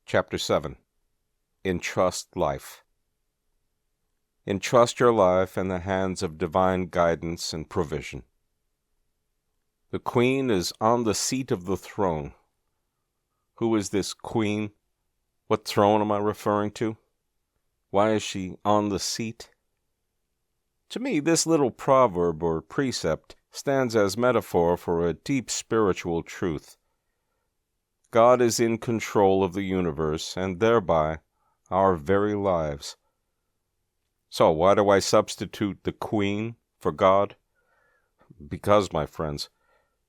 Chapter 7. Entrust Life. Entrust your life in the hands of divine guidance and provision. The Queen is on the seat of the throne. Who is this Queen? What throne am I referring to? Why is she on the seat? To me, this little proverb or precept stands as metaphor for a deep spiritual truth. God is in control of the universe, and thereby our very lives. So why do I substitute the Queen for God? Because, my friends,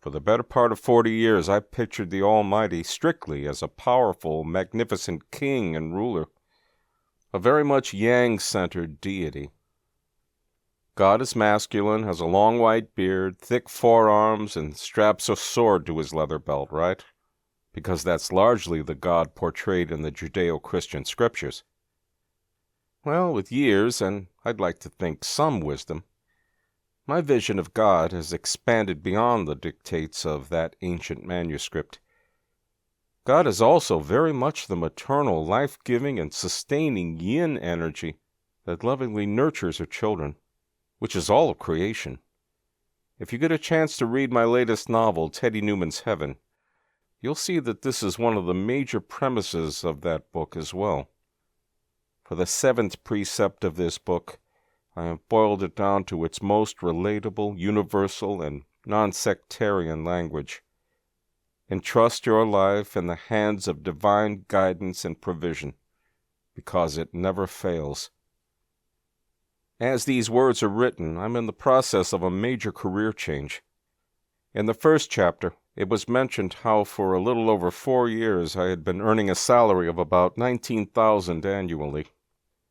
for the better part of 40 years I pictured the Almighty strictly as a powerful, magnificent king and ruler, a very much yang-centered deity. God is masculine, has a long white beard, thick forearms, and straps a sword to his leather belt, right? Because that's largely the God portrayed in the Judeo-Christian scriptures. Well, with years, and I'd like to think some wisdom, my vision of God has expanded beyond the dictates of that ancient manuscript. God is also very much the maternal, life-giving, and sustaining yin energy that lovingly nurtures her children, which is all of creation. If you get a chance to read my latest novel, Teddy Newman's Heaven, you'll see that this is one of the major premises of that book as well. For the 7th precept of this book, I have boiled it down to its most relatable, universal, and non-sectarian language. Entrust your life in the hands of divine guidance and provision, because it never fails. As these words are written, I'm in the process of a major career change. In the first chapter, it was mentioned how for a little over 4 years I had been earning a salary of about $19,000 annually,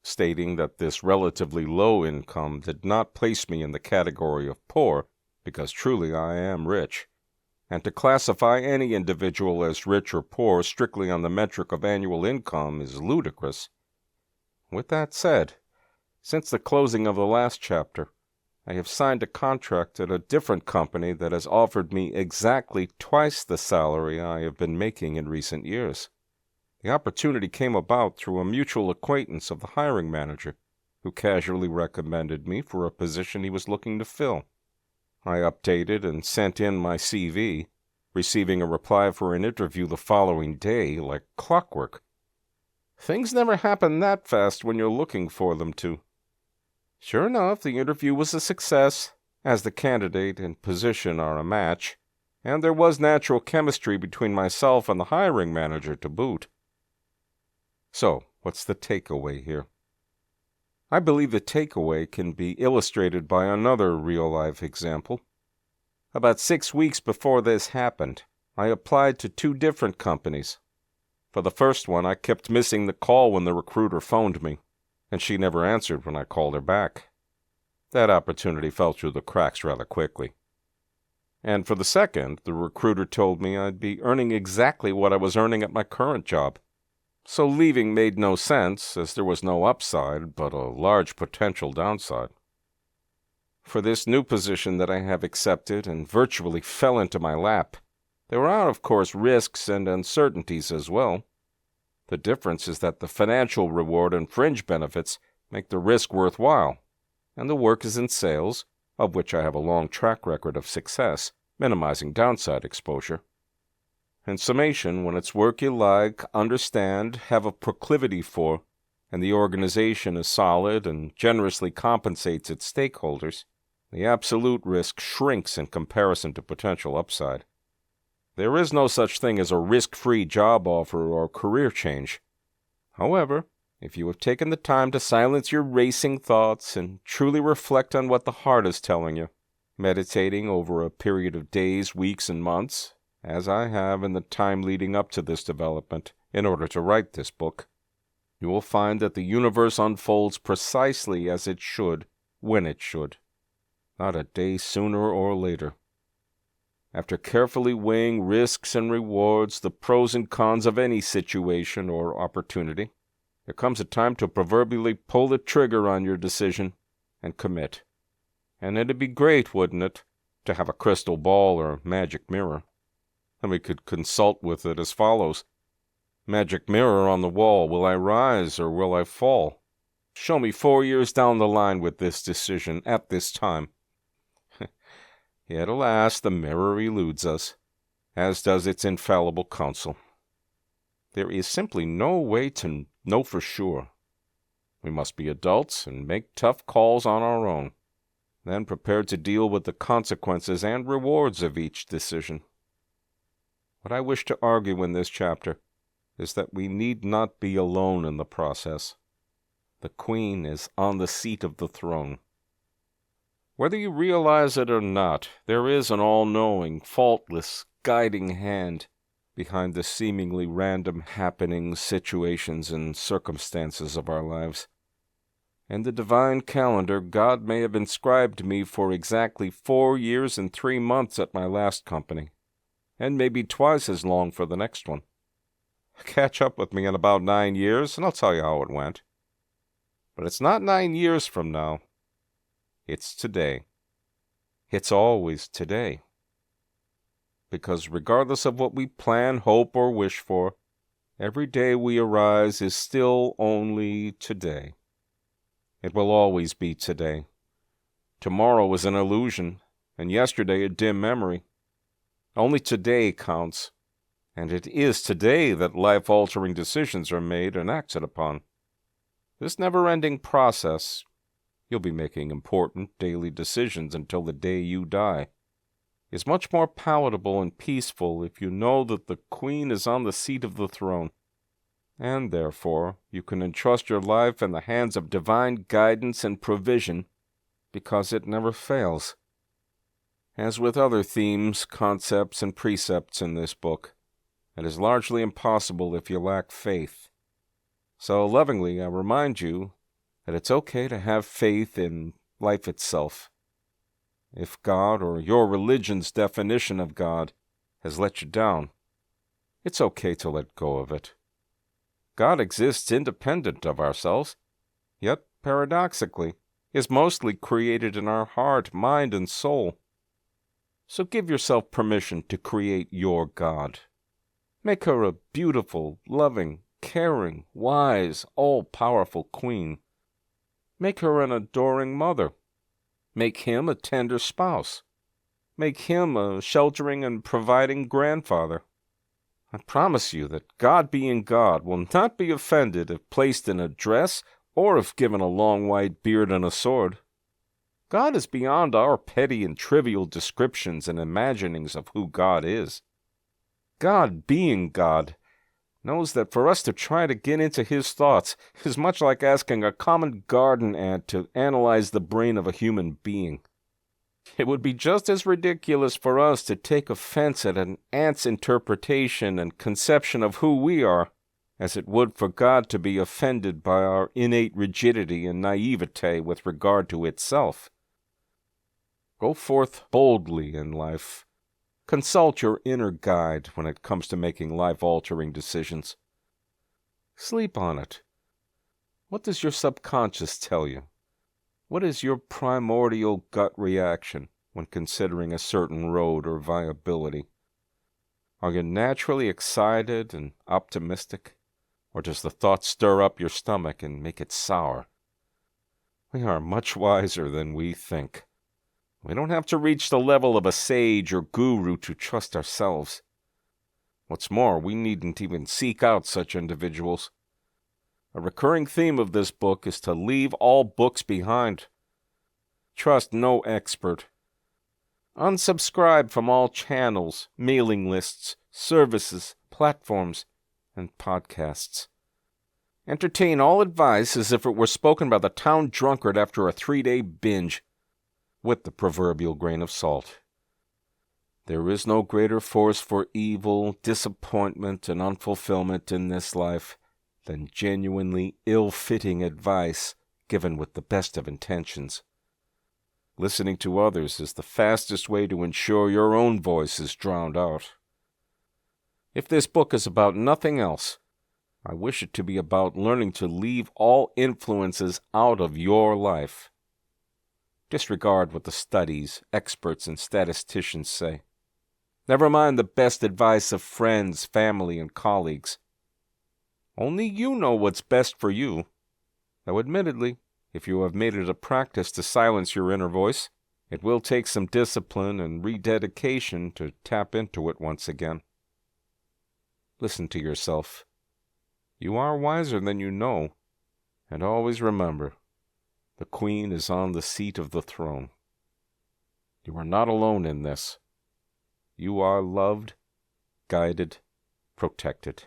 stating that this relatively low income did not place me in the category of poor, because truly I am rich, and to classify any individual as rich or poor strictly on the metric of annual income is ludicrous. With that said, since the closing of the last chapter, I have signed a contract at a different company that has offered me exactly twice the salary I have been making in recent years. The opportunity came about through a mutual acquaintance of the hiring manager, who casually recommended me for a position he was looking to fill. I updated and sent in my CV, receiving a reply for an interview the following day like clockwork. Things never happen that fast when you're looking for them to. Sure enough, the interview was a success, as the candidate and position are a match, and there was natural chemistry between myself and the hiring manager to boot. So, what's the takeaway here? I believe the takeaway can be illustrated by another real-life example. About 6 weeks before this happened, I applied to 2 different companies. For the first one, I kept missing the call when the recruiter phoned me, and she never answered when I called her back. That opportunity fell through the cracks rather quickly. And for the second, the recruiter told me I'd be earning exactly what I was earning at my current job. So leaving made no sense, as there was no upside, but a large potential downside. For this new position that I have accepted and virtually fell into my lap, there are, of course, risks and uncertainties as well. The difference is that the financial reward and fringe benefits make the risk worthwhile, and the work is in sales, of which I have a long track record of success, minimizing downside exposure. In summation, when it's work you like, understand, have a proclivity for, and the organization is solid and generously compensates its stakeholders, the absolute risk shrinks in comparison to potential upside. There is no such thing as a risk-free job offer or career change. However, if you have taken the time to silence your racing thoughts and truly reflect on what the heart is telling you, meditating over a period of days, weeks, and months, as I have in the time leading up to this development in order to write this book, you will find that the universe unfolds precisely as it should, when it should, not a day sooner or later. After carefully weighing risks and rewards, the pros and cons of any situation or opportunity, there comes a time to proverbially pull the trigger on your decision and commit. And it'd be great, wouldn't it, to have a crystal ball or magic mirror. And we could consult with it as follows. Magic mirror on the wall, will I rise or will I fall? Show me 4 years down the line with this decision at this time. Yet, alas, the mirror eludes us, as does its infallible counsel. There is simply no way to know for sure. We must be adults and make tough calls on our own, then prepared to deal with the consequences and rewards of each decision. What I wish to argue in this chapter is that we need not be alone in the process. The Queen is on the seat of the throne. Whether you realize it or not, there is an all-knowing, faultless, guiding hand behind the seemingly random happenings, situations, and circumstances of our lives. In the divine calendar, God may have inscribed me for exactly 4 years and 3 months at my last company, and maybe twice as long for the next one. Catch up with me in about 9 years, and I'll tell you how it went. But it's not 9 years from now. It's today. It's always today. Because regardless of what we plan, hope, or wish for, every day we arise is still only today. It will always be today. Tomorrow is an illusion, and yesterday a dim memory. Only today counts, and it is today that life-altering decisions are made and acted upon. This never-ending process, you'll be making important daily decisions until the day you die, is much more palatable and peaceful if you know that the Queen is on the seat of the throne, and therefore you can entrust your life in the hands of divine guidance and provision, because it never fails. As with other themes, concepts, and precepts in this book, it is largely impossible if you lack faith. So lovingly I remind you that it's okay to have faith in life itself. If God, or your religion's definition of God, has let you down, it's okay to let go of it. God exists independent of ourselves, yet, paradoxically, is mostly created in our heart, mind, and soul. So give yourself permission to create your God. Make her a beautiful, loving, caring, wise, all-powerful queen. Make her an adoring mother. Make him a tender spouse. Make him a sheltering and providing grandfather. I promise you that God being God will not be offended if placed in a dress or if given a long white beard and a sword. God is beyond our petty and trivial descriptions and imaginings of who God is. God being God knows that for us to try to get into his thoughts is much like asking a common garden ant to analyze the brain of a human being. It would be just as ridiculous for us to take offense at an ant's interpretation and conception of who we are, as it would for God to be offended by our innate rigidity and naivete with regard to itself. Go forth boldly in life. Consult your inner guide when it comes to making life-altering decisions. Sleep on it. What does your subconscious tell you? What is your primordial gut reaction when considering a certain road or viability? Are you naturally excited and optimistic, or does the thought stir up your stomach and make it sour? We are much wiser than we think. We don't have to reach the level of a sage or guru to trust ourselves. What's more, we needn't even seek out such individuals. A recurring theme of this book is to leave all books behind. Trust no expert. Unsubscribe from all channels, mailing lists, services, platforms, and podcasts. Entertain all advice as if it were spoken by the town drunkard after a 3-day binge, with the proverbial grain of salt. There is no greater force for evil, disappointment, and unfulfillment in this life than genuinely ill-fitting advice given with the best of intentions. Listening to others is the fastest way to ensure your own voice is drowned out. If this book is about nothing else, I wish it to be about learning to leave all influences out of your life. Disregard what the studies, experts, and statisticians say. Never mind the best advice of friends, family, and colleagues. Only you know what's best for you. Though admittedly, if you have made it a practice to silence your inner voice, it will take some discipline and rededication to tap into it once again. Listen to yourself. You are wiser than you know, and always remember, the Queen is on the seat of the throne. You are not alone in this. You are loved, guided, protected.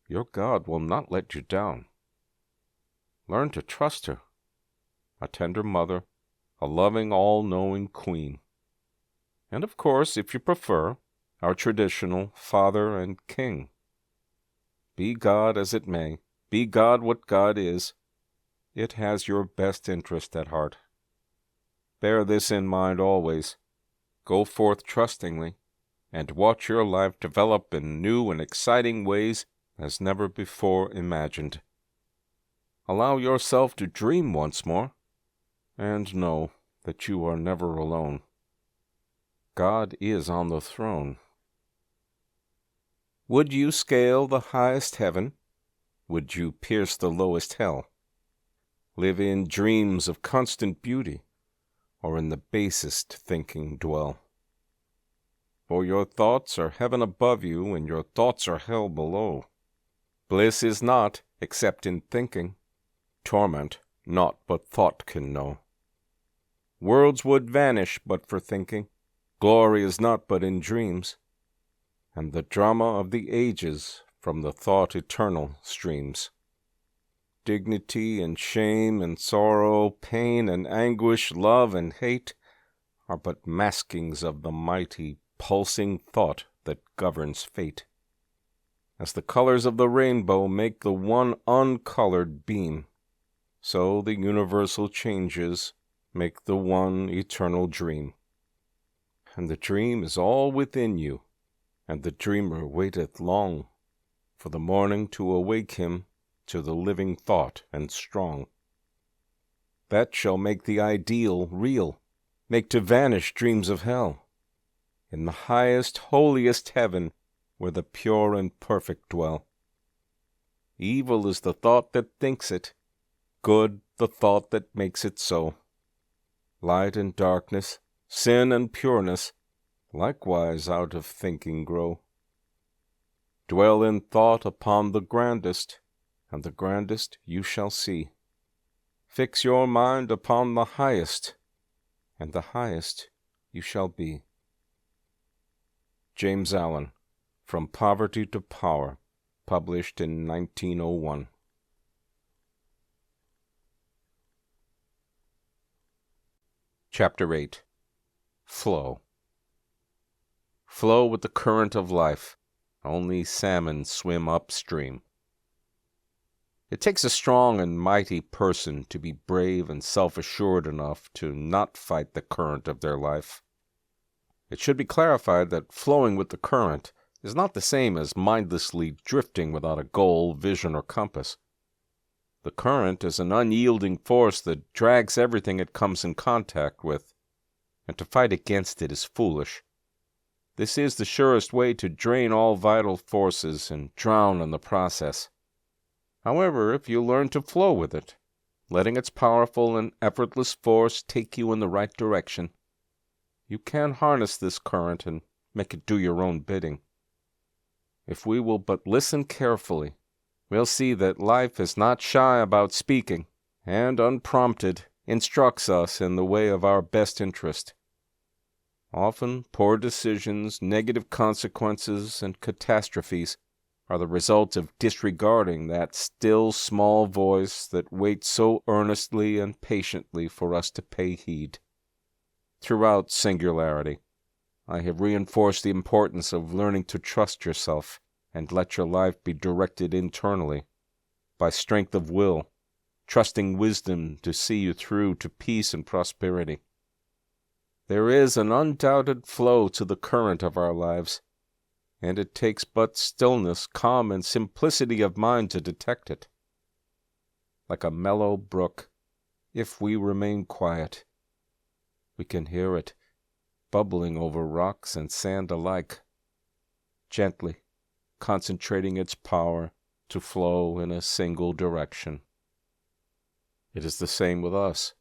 Your God will not let you down. Learn to trust her, a tender mother, a loving, all-knowing Queen. And of course, if you prefer, our traditional Father and King. Be God as it may, be God what God is, it has your best interest at heart. Bear this in mind always. Go forth trustingly, and watch your life develop in new and exciting ways as never before imagined. Allow yourself to dream once more, and know that you are never alone. God is on the throne. Would you scale the highest heaven? Would you pierce the lowest hell? Live in dreams of constant beauty, or in the basest thinking dwell? For your thoughts are heaven above you, and your thoughts are hell below. Bliss is not, except in thinking. Torment, naught but thought can know. Worlds would vanish but for thinking. Glory is not but in dreams. And the drama of the ages from the thought eternal streams. Dignity and shame and sorrow, pain and anguish, love and hate are but maskings of the mighty, pulsing thought that governs fate. As the colors of the rainbow make the one uncolored beam, so the universal changes make the one eternal dream. And the dream is all within you, and the dreamer waiteth long for the morning to awake him to the living thought and strong. That shall make the ideal real, make to vanish dreams of hell, in the highest, holiest heaven where the pure and perfect dwell. Evil is the thought that thinks it, good the thought that makes it so. Light and darkness, sin and pureness, likewise out of thinking grow. Dwell in thought upon the grandest, and the grandest you shall see. Fix your mind upon the highest, and the highest you shall be. James Allen, From Poverty to Power, published in 1901. Chapter 8. Flow. Flow with the current of life. Only salmon swim upstream. It takes a strong and mighty person to be brave and self-assured enough to not fight the current of their life. It should be clarified that flowing with the current is not the same as mindlessly drifting without a goal, vision, or compass. The current is an unyielding force that drags everything it comes in contact with, and to fight against it is foolish. This is the surest way to drain all vital forces and drown in the process. However, if you learn to flow with it, letting its powerful and effortless force take you in the right direction, you can harness this current and make it do your own bidding. If we will but listen carefully, we'll see that life is not shy about speaking, and unprompted instructs us in the way of our best interest. Often, poor decisions, negative consequences, and catastrophes are the result of disregarding that still small voice that waits so earnestly and patiently for us to pay heed. Throughout Singularity, I have reinforced the importance of learning to trust yourself and let your life be directed internally, by strength of will, trusting wisdom to see you through to peace and prosperity. There is an undoubted flow to the current of our lives, and it takes but stillness, calm, and simplicity of mind to detect it. Like a mellow brook, if we remain quiet, we can hear it, bubbling over rocks and sand alike, gently concentrating its power to flow in a single direction. It is the same with us.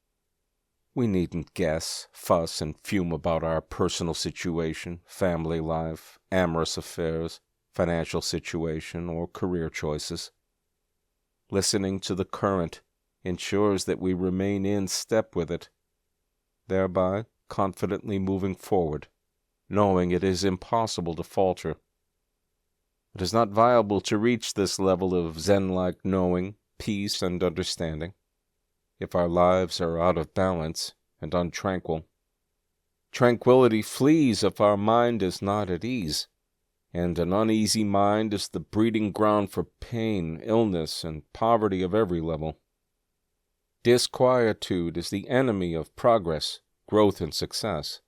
We needn't guess, fuss, and fume about our personal situation, family life, amorous affairs, financial situation, or career choices. Listening to the current ensures that we remain in step with it, thereby confidently moving forward, knowing it is impossible to falter. It is not viable to reach this level of Zen-like knowing, peace, and understanding if our lives are out of balance and untranquil. Tranquility flees if our mind is not at ease, and an uneasy mind is the breeding ground for pain, illness, and poverty of every level. Disquietude is the enemy of progress, growth, and success,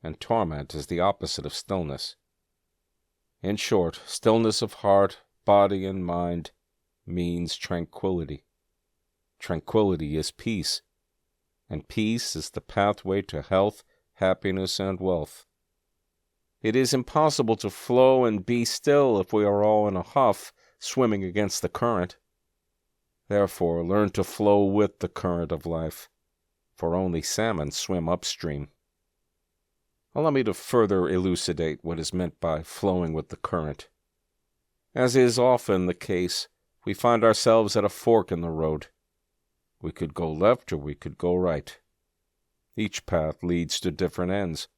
and torment is the opposite of stillness. In short, stillness of heart, body, and mind means tranquility. Tranquility is peace, and peace is the pathway to health, happiness, and wealth. It is impossible to flow and be still if we are all in a huff, swimming against the current. Therefore, learn to flow with the current of life, for only salmon swim upstream. Allow me to further elucidate what is meant by flowing with the current. As is often the case, we find ourselves at a fork in the road. We could go left or we could go right. Each path leads to different ends,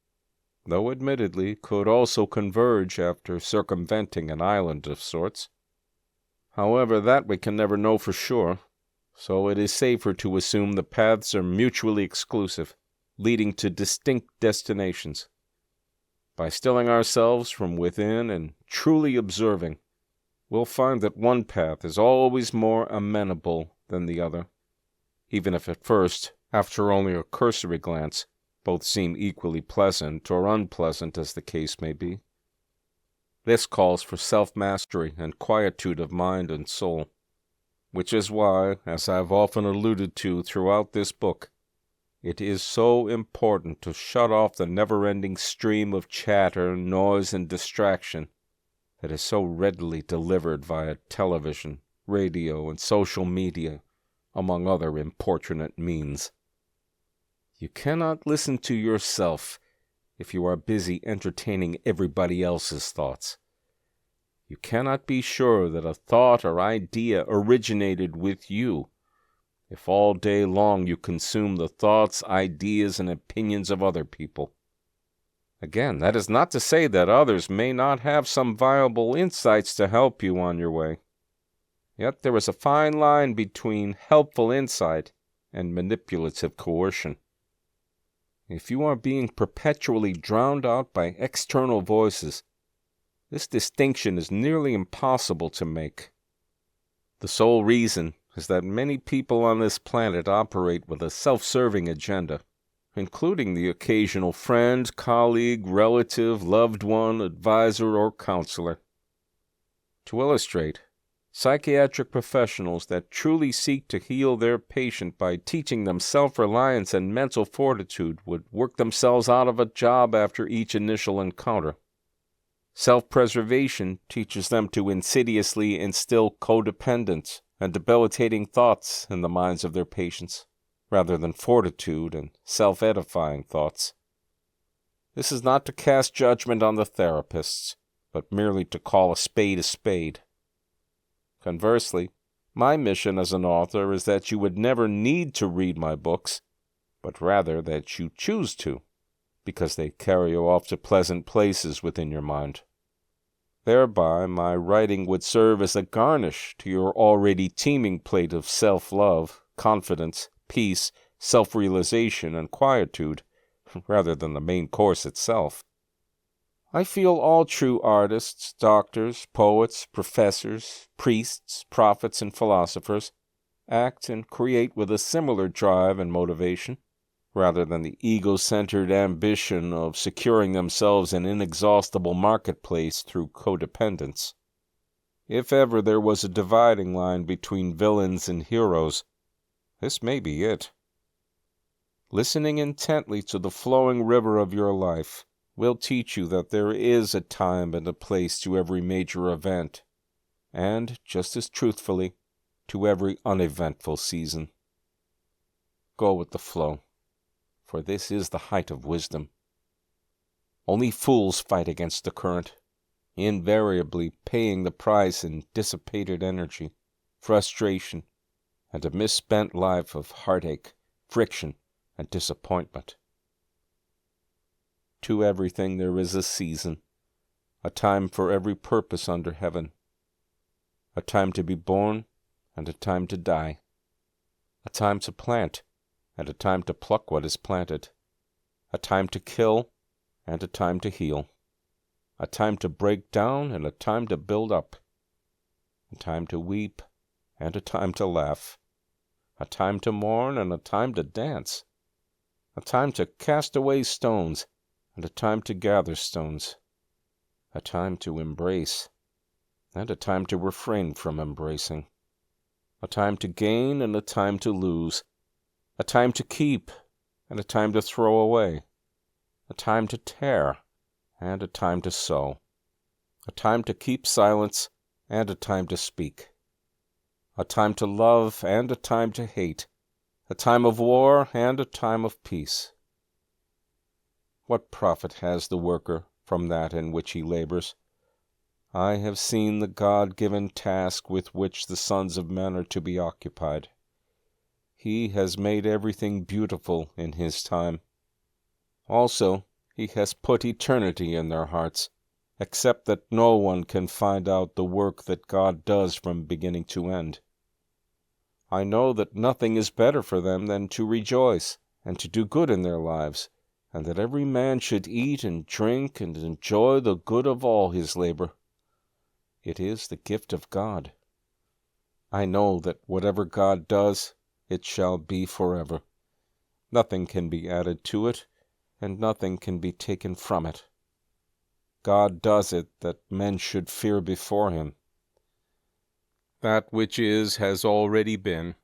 though admittedly could also converge after circumventing an island of sorts. However, that we can never know for sure, so it is safer to assume the paths are mutually exclusive, leading to distinct destinations. By stilling ourselves from within and truly observing, we'll find that one path is always more amenable than the other, even if at first, after only a cursory glance, both seem equally pleasant or unpleasant as the case may be. This calls for self-mastery and quietude of mind and soul, which is why, as I've often alluded to throughout this book, it is so important to shut off the never-ending stream of chatter, noise, and distraction that is so readily delivered via television, radio, and social media, among other importunate means. You cannot listen to yourself if you are busy entertaining everybody else's thoughts. You cannot be sure that a thought or idea originated with you if all day long you consume the thoughts, ideas, and opinions of other people. Again, that is not to say that others may not have some viable insights to help you on your way. Yet there is a fine line between helpful insight and manipulative coercion. If you are being perpetually drowned out by external voices, this distinction is nearly impossible to make. The sole reason is that many people on this planet operate with a self-serving agenda, including the occasional friend, colleague, relative, loved one, advisor, or counselor. To illustrate, psychiatric professionals that truly seek to heal their patient by teaching them self-reliance and mental fortitude would work themselves out of a job after each initial encounter. Self-preservation teaches them to insidiously instill codependence and debilitating thoughts in the minds of their patients, rather than fortitude and self-edifying thoughts. This is not to cast judgment on the therapists, but merely to call a spade a spade. Conversely, my mission as an author is that you would never need to read my books, but rather that you choose to, because they carry you off to pleasant places within your mind. Thereby, my writing would serve as a garnish to your already teeming plate of self-love, confidence, peace, self-realization, and quietude, rather than the main course itself. I feel all true artists, doctors, poets, professors, priests, prophets, and philosophers act and create with a similar drive and motivation, rather than the ego-centered ambition of securing themselves an inexhaustible marketplace through codependence. If ever there was a dividing line between villains and heroes, this may be it. Listening intently to the flowing river of your life will teach you that there is a time and a place to every major event, and just as truthfully, to every uneventful season. Go with the flow, for this is the height of wisdom. Only fools fight against the current, invariably paying the price in dissipated energy, frustration, and a misspent life of heartache, friction, and disappointment. To everything there is a season, a time for every purpose under heaven, a time to be born and a time to die, a time to plant and a time to pluck what is planted, a time to kill and a time to heal, a time to break down and a time to build up, a time to weep and a time to laugh, a time to mourn and a time to dance, a time to cast away stones and a time to gather stones, a time to embrace and a time to refrain from embracing, a time to gain and a time to lose, a time to keep and a time to throw away, a time to tear and a time to sow, a time to keep silence and a time to speak, a time to love and a time to hate, a time of war and a time of peace. What profit has the worker from that in which he labors? I have seen the God-given task with which the sons of men are to be occupied. He has made everything beautiful in his time. Also, he has put eternity in their hearts, except that no one can find out the work that God does from beginning to end. I know that nothing is better for them than to rejoice and to do good in their lives, and that every man should eat and drink and enjoy the good of all his labor. It is the gift of God. I know that whatever God does, it shall be forever. Nothing can be added to it, and nothing can be taken from it. God does it that men should fear before him. That which is has already been,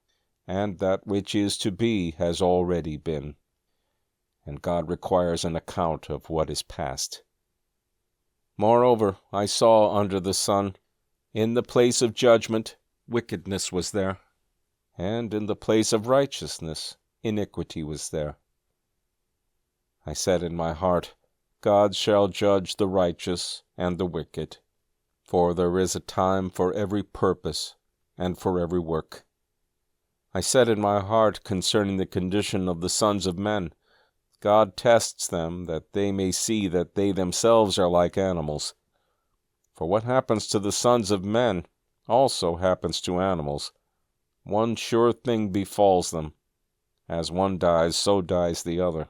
and that which is to be has already been, and God requires an account of what is past. Moreover, I saw under the sun, in the place of judgment, wickedness was there, and in the place of righteousness, iniquity was there. I said in my heart, God shall judge the righteous and the wicked, for there is a time for every purpose and for every work. I said in my heart concerning the condition of the sons of men, God tests them that they may see that they themselves are like animals. For what happens to the sons of men also happens to animals. One sure thing befalls them. As one dies, so dies the other.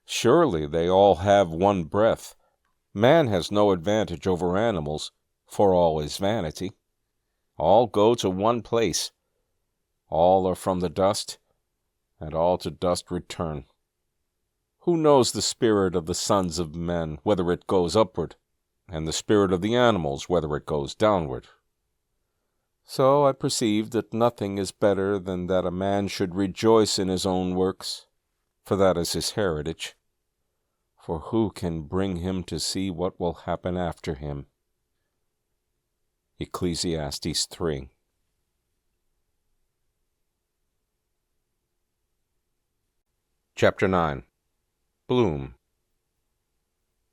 Surely they all have one breath. Man has no advantage over animals, for all is vanity. All go to one place. All are from the dust, and all to dust return. Who knows the spirit of the sons of men, whether it goes upward, and the spirit of the animals, whether it goes downward? So I perceived that nothing is better than that a man should rejoice in his own works, for that is his heritage. For who can bring him to see what will happen after him? Ecclesiastes 3. Chapter 9. Bloom.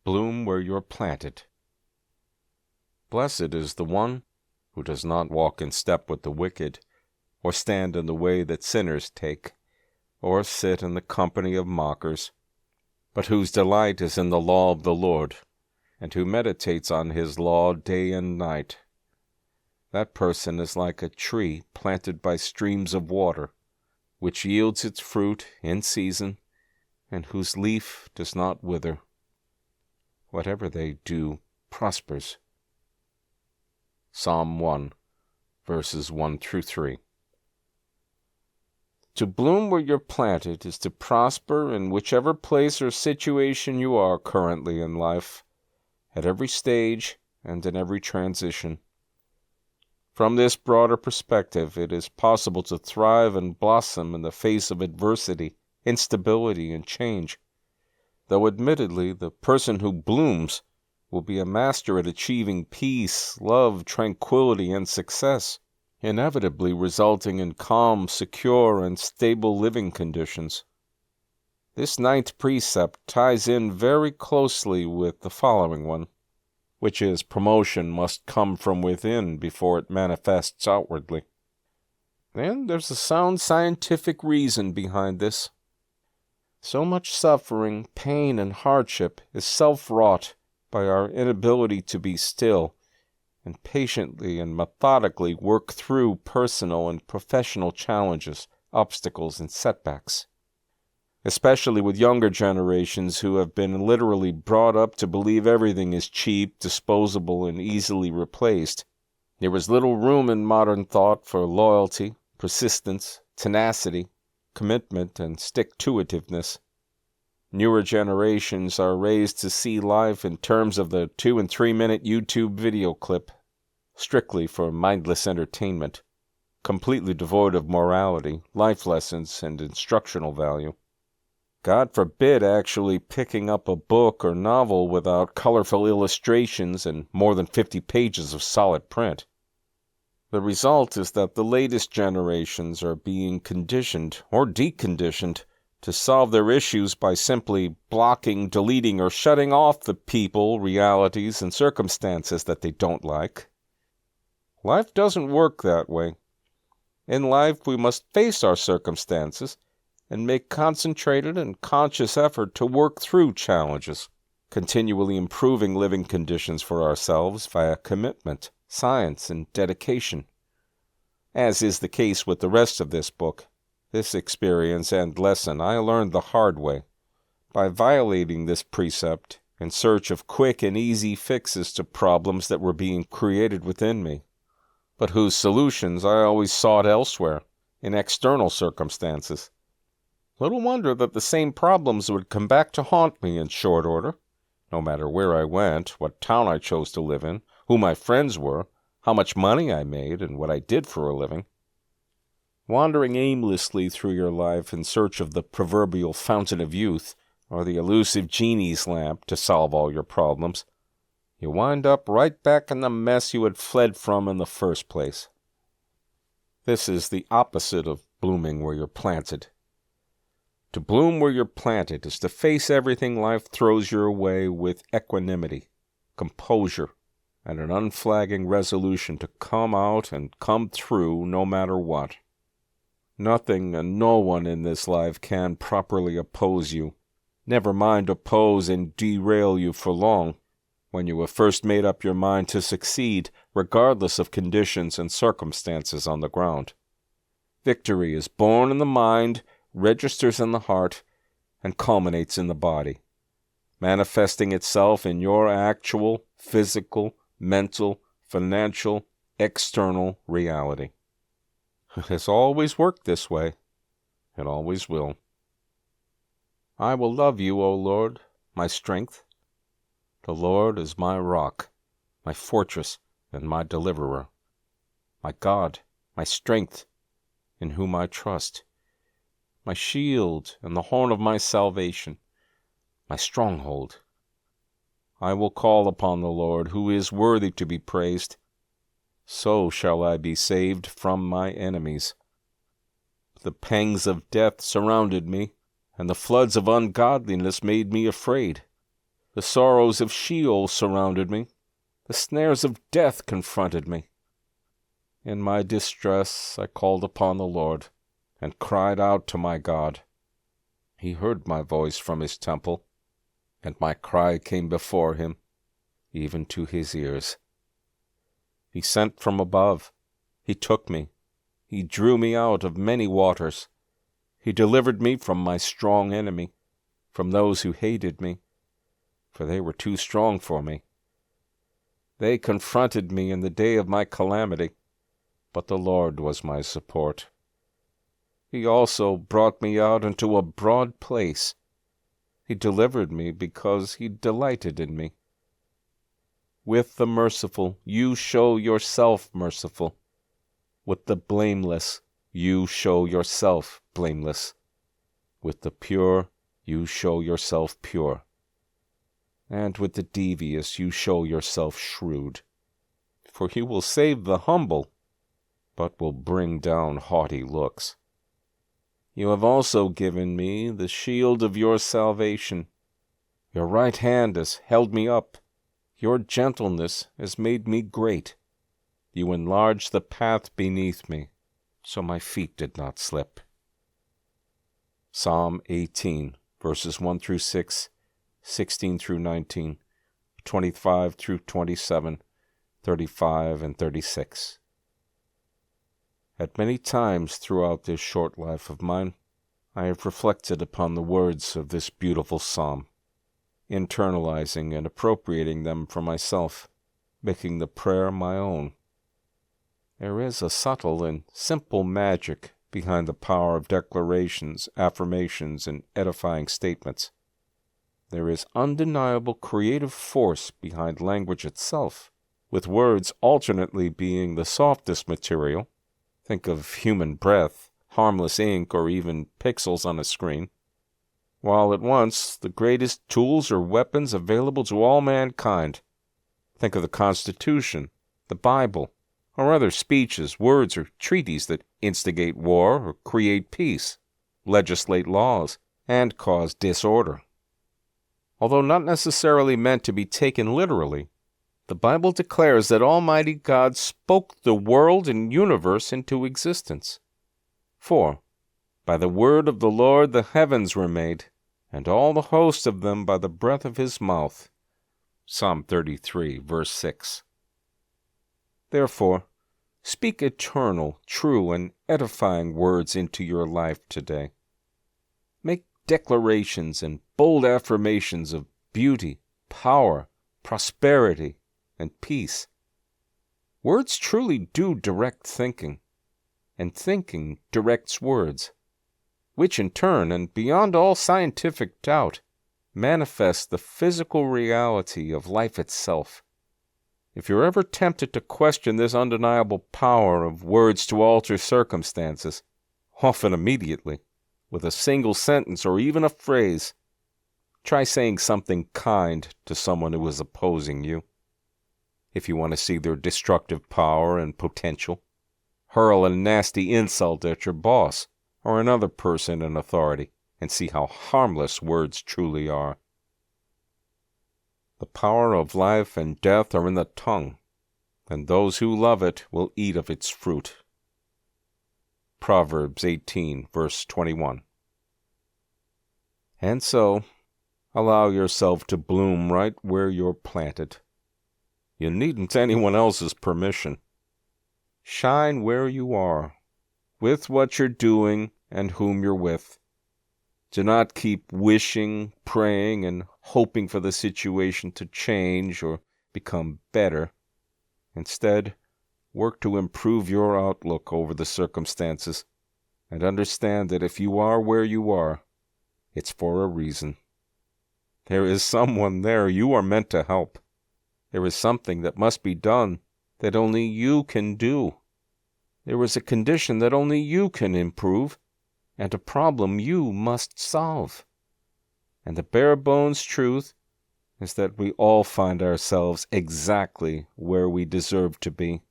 Bloom where you're planted. Blessed is the one who does not walk in step with the wicked, or stand in the way that sinners take, or sit in the company of mockers, but whose delight is in the law of the Lord, and who meditates on his law day and night. That person is like a tree planted by streams of water, which yields its fruit in season, and whose leaf does not wither. Whatever they do prospers. Psalm 1, verses 1 through 3. To bloom where you're planted is to prosper in whichever place or situation you are currently in life, at every stage and in every transition. From this broader perspective, it is possible to thrive and blossom in the face of adversity, instability, and change, though admittedly the person who blooms will be a master at achieving peace, love, tranquility, and success, inevitably resulting in calm, secure, and stable living conditions. This 9th precept ties in very closely with the following one, which is promotion must come from within before it manifests outwardly. And there's a sound scientific reason behind this. So much suffering, pain, and hardship is self-wrought by our inability to be still and patiently and methodically work through personal and professional challenges, obstacles, and setbacks. Especially with younger generations who have been literally brought up to believe everything is cheap, disposable, and easily replaced. There is little room in modern thought for loyalty, persistence, tenacity, commitment, and stick-to-itiveness. Newer generations are raised to see life in terms of the 2- and 3-minute YouTube video clip, strictly for mindless entertainment, completely devoid of morality, life lessons, and instructional value. God forbid actually picking up a book or novel without colorful illustrations and more than 50 pages of solid print. The result is that the latest generations are being conditioned or deconditioned to solve their issues by simply blocking, deleting, or shutting off the people, realities, and circumstances that they don't like. Life doesn't work that way. In life, we must face our circumstances and make concentrated and conscious effort to work through challenges, continually improving living conditions for ourselves via commitment, science, and dedication. As is the case with the rest of this book, this experience and lesson I learned the hard way, by violating this precept in search of quick and easy fixes to problems that were being created within me, but whose solutions I always sought elsewhere, in external circumstances. Little wonder that the same problems would come back to haunt me in short order, no matter where I went, what town I chose to live in, who my friends were, how much money I made, and what I did for a living. Wandering aimlessly through your life in search of the proverbial fountain of youth, or the elusive genie's lamp to solve all your problems, you wind up right back in the mess you had fled from in the first place. This is the opposite of blooming where you're planted. To bloom where you're planted is to face everything life throws your way with equanimity, composure, and an unflagging resolution to come out and come through no matter what. Nothing and no one in this life can properly oppose you, never mind oppose and derail you for long, when you have first made up your mind to succeed, regardless of conditions and circumstances on the ground. Victory is born in the mind, registers in the heart, and culminates in the body, manifesting itself in your actual, physical, mental, financial, external reality. It has always worked this way. It always will. I will love you, O Lord, my strength. The Lord is my rock, my fortress, and my deliverer, my God, my strength, in whom I trust, my shield and the horn of my salvation, my stronghold. I will call upon the Lord, who is worthy to be praised. So shall I be saved from my enemies. The pangs of death surrounded me, and the floods of ungodliness made me afraid. The sorrows of Sheol surrounded me. The snares of death confronted me. In my distress I called upon the Lord, and cried out to my God. He heard my voice from his temple, and my cry came before him, even to his ears. He sent from above. He took me. He drew me out of many waters. He delivered me from my strong enemy, from those who hated me, for they were too strong for me. They confronted me in the day of my calamity, but the Lord was my support. He also brought me out into a broad place. He delivered me because he delighted in me. With the merciful, you show yourself merciful. With the blameless, you show yourself blameless. With the pure, you show yourself pure. and with the devious you show yourself shrewd. For you will save the humble, but will bring down haughty looks. You have also given me the shield of your salvation. Your right hand has held me up. Your gentleness has made me great. You enlarged the path beneath me, so my feet did not slip. Psalm 18, verses 1 through 6, 16 through 19, 25 through 27, 35 and 36. At many times throughout this short life of mine, I have reflected upon the words of this beautiful psalm, internalizing and appropriating them for myself, making the prayer my own. There is a subtle and simple magic behind the power of declarations, affirmations, and edifying statements. There is undeniable creative force behind language itself, with words alternately being the softest material. Think of human breath, harmless ink, or even pixels on a screen, while at once the greatest tools or weapons available to all mankind. Think of the Constitution, the Bible, or other speeches, words, or treaties that instigate war or create peace, legislate laws, and cause disorder. Although not necessarily meant to be taken literally, the Bible declares that Almighty God spoke the world and universe into existence. For, by the word of the Lord the heavens were made, and all the host of them by the breath of his mouth. Psalm 33, verse 6. Therefore, speak eternal, true, and edifying words into your life today. Make declarations and bold affirmations of beauty, power, prosperity, and peace. Words truly do direct thinking, and thinking directs words, which in turn, and beyond all scientific doubt, manifest the physical reality of life itself. If you're ever tempted to question this undeniable power of words to alter circumstances, often immediately, with a single sentence or even a phrase, try saying something kind to someone who is opposing you. If you want to see their destructive power and potential, hurl a nasty insult at your boss or another person in authority and see how harmless words truly are. The power of life and death are in the tongue, and those who love it will eat of its fruit. Proverbs 18, verse 21. And so, allow yourself to bloom right where you're planted. You needn't anyone else's permission. Shine where you are, with what you're doing and whom you're with. Do not keep wishing, praying, and hoping for the situation to change or become better. Instead, work to improve your outlook over the circumstances, and understand that if you are where you are, it's for a reason. There is someone there you are meant to help. There is something that must be done that only you can do. There is a condition that only you can improve, and a problem you must solve. And the bare-bones truth is that we all find ourselves exactly where we deserve to be,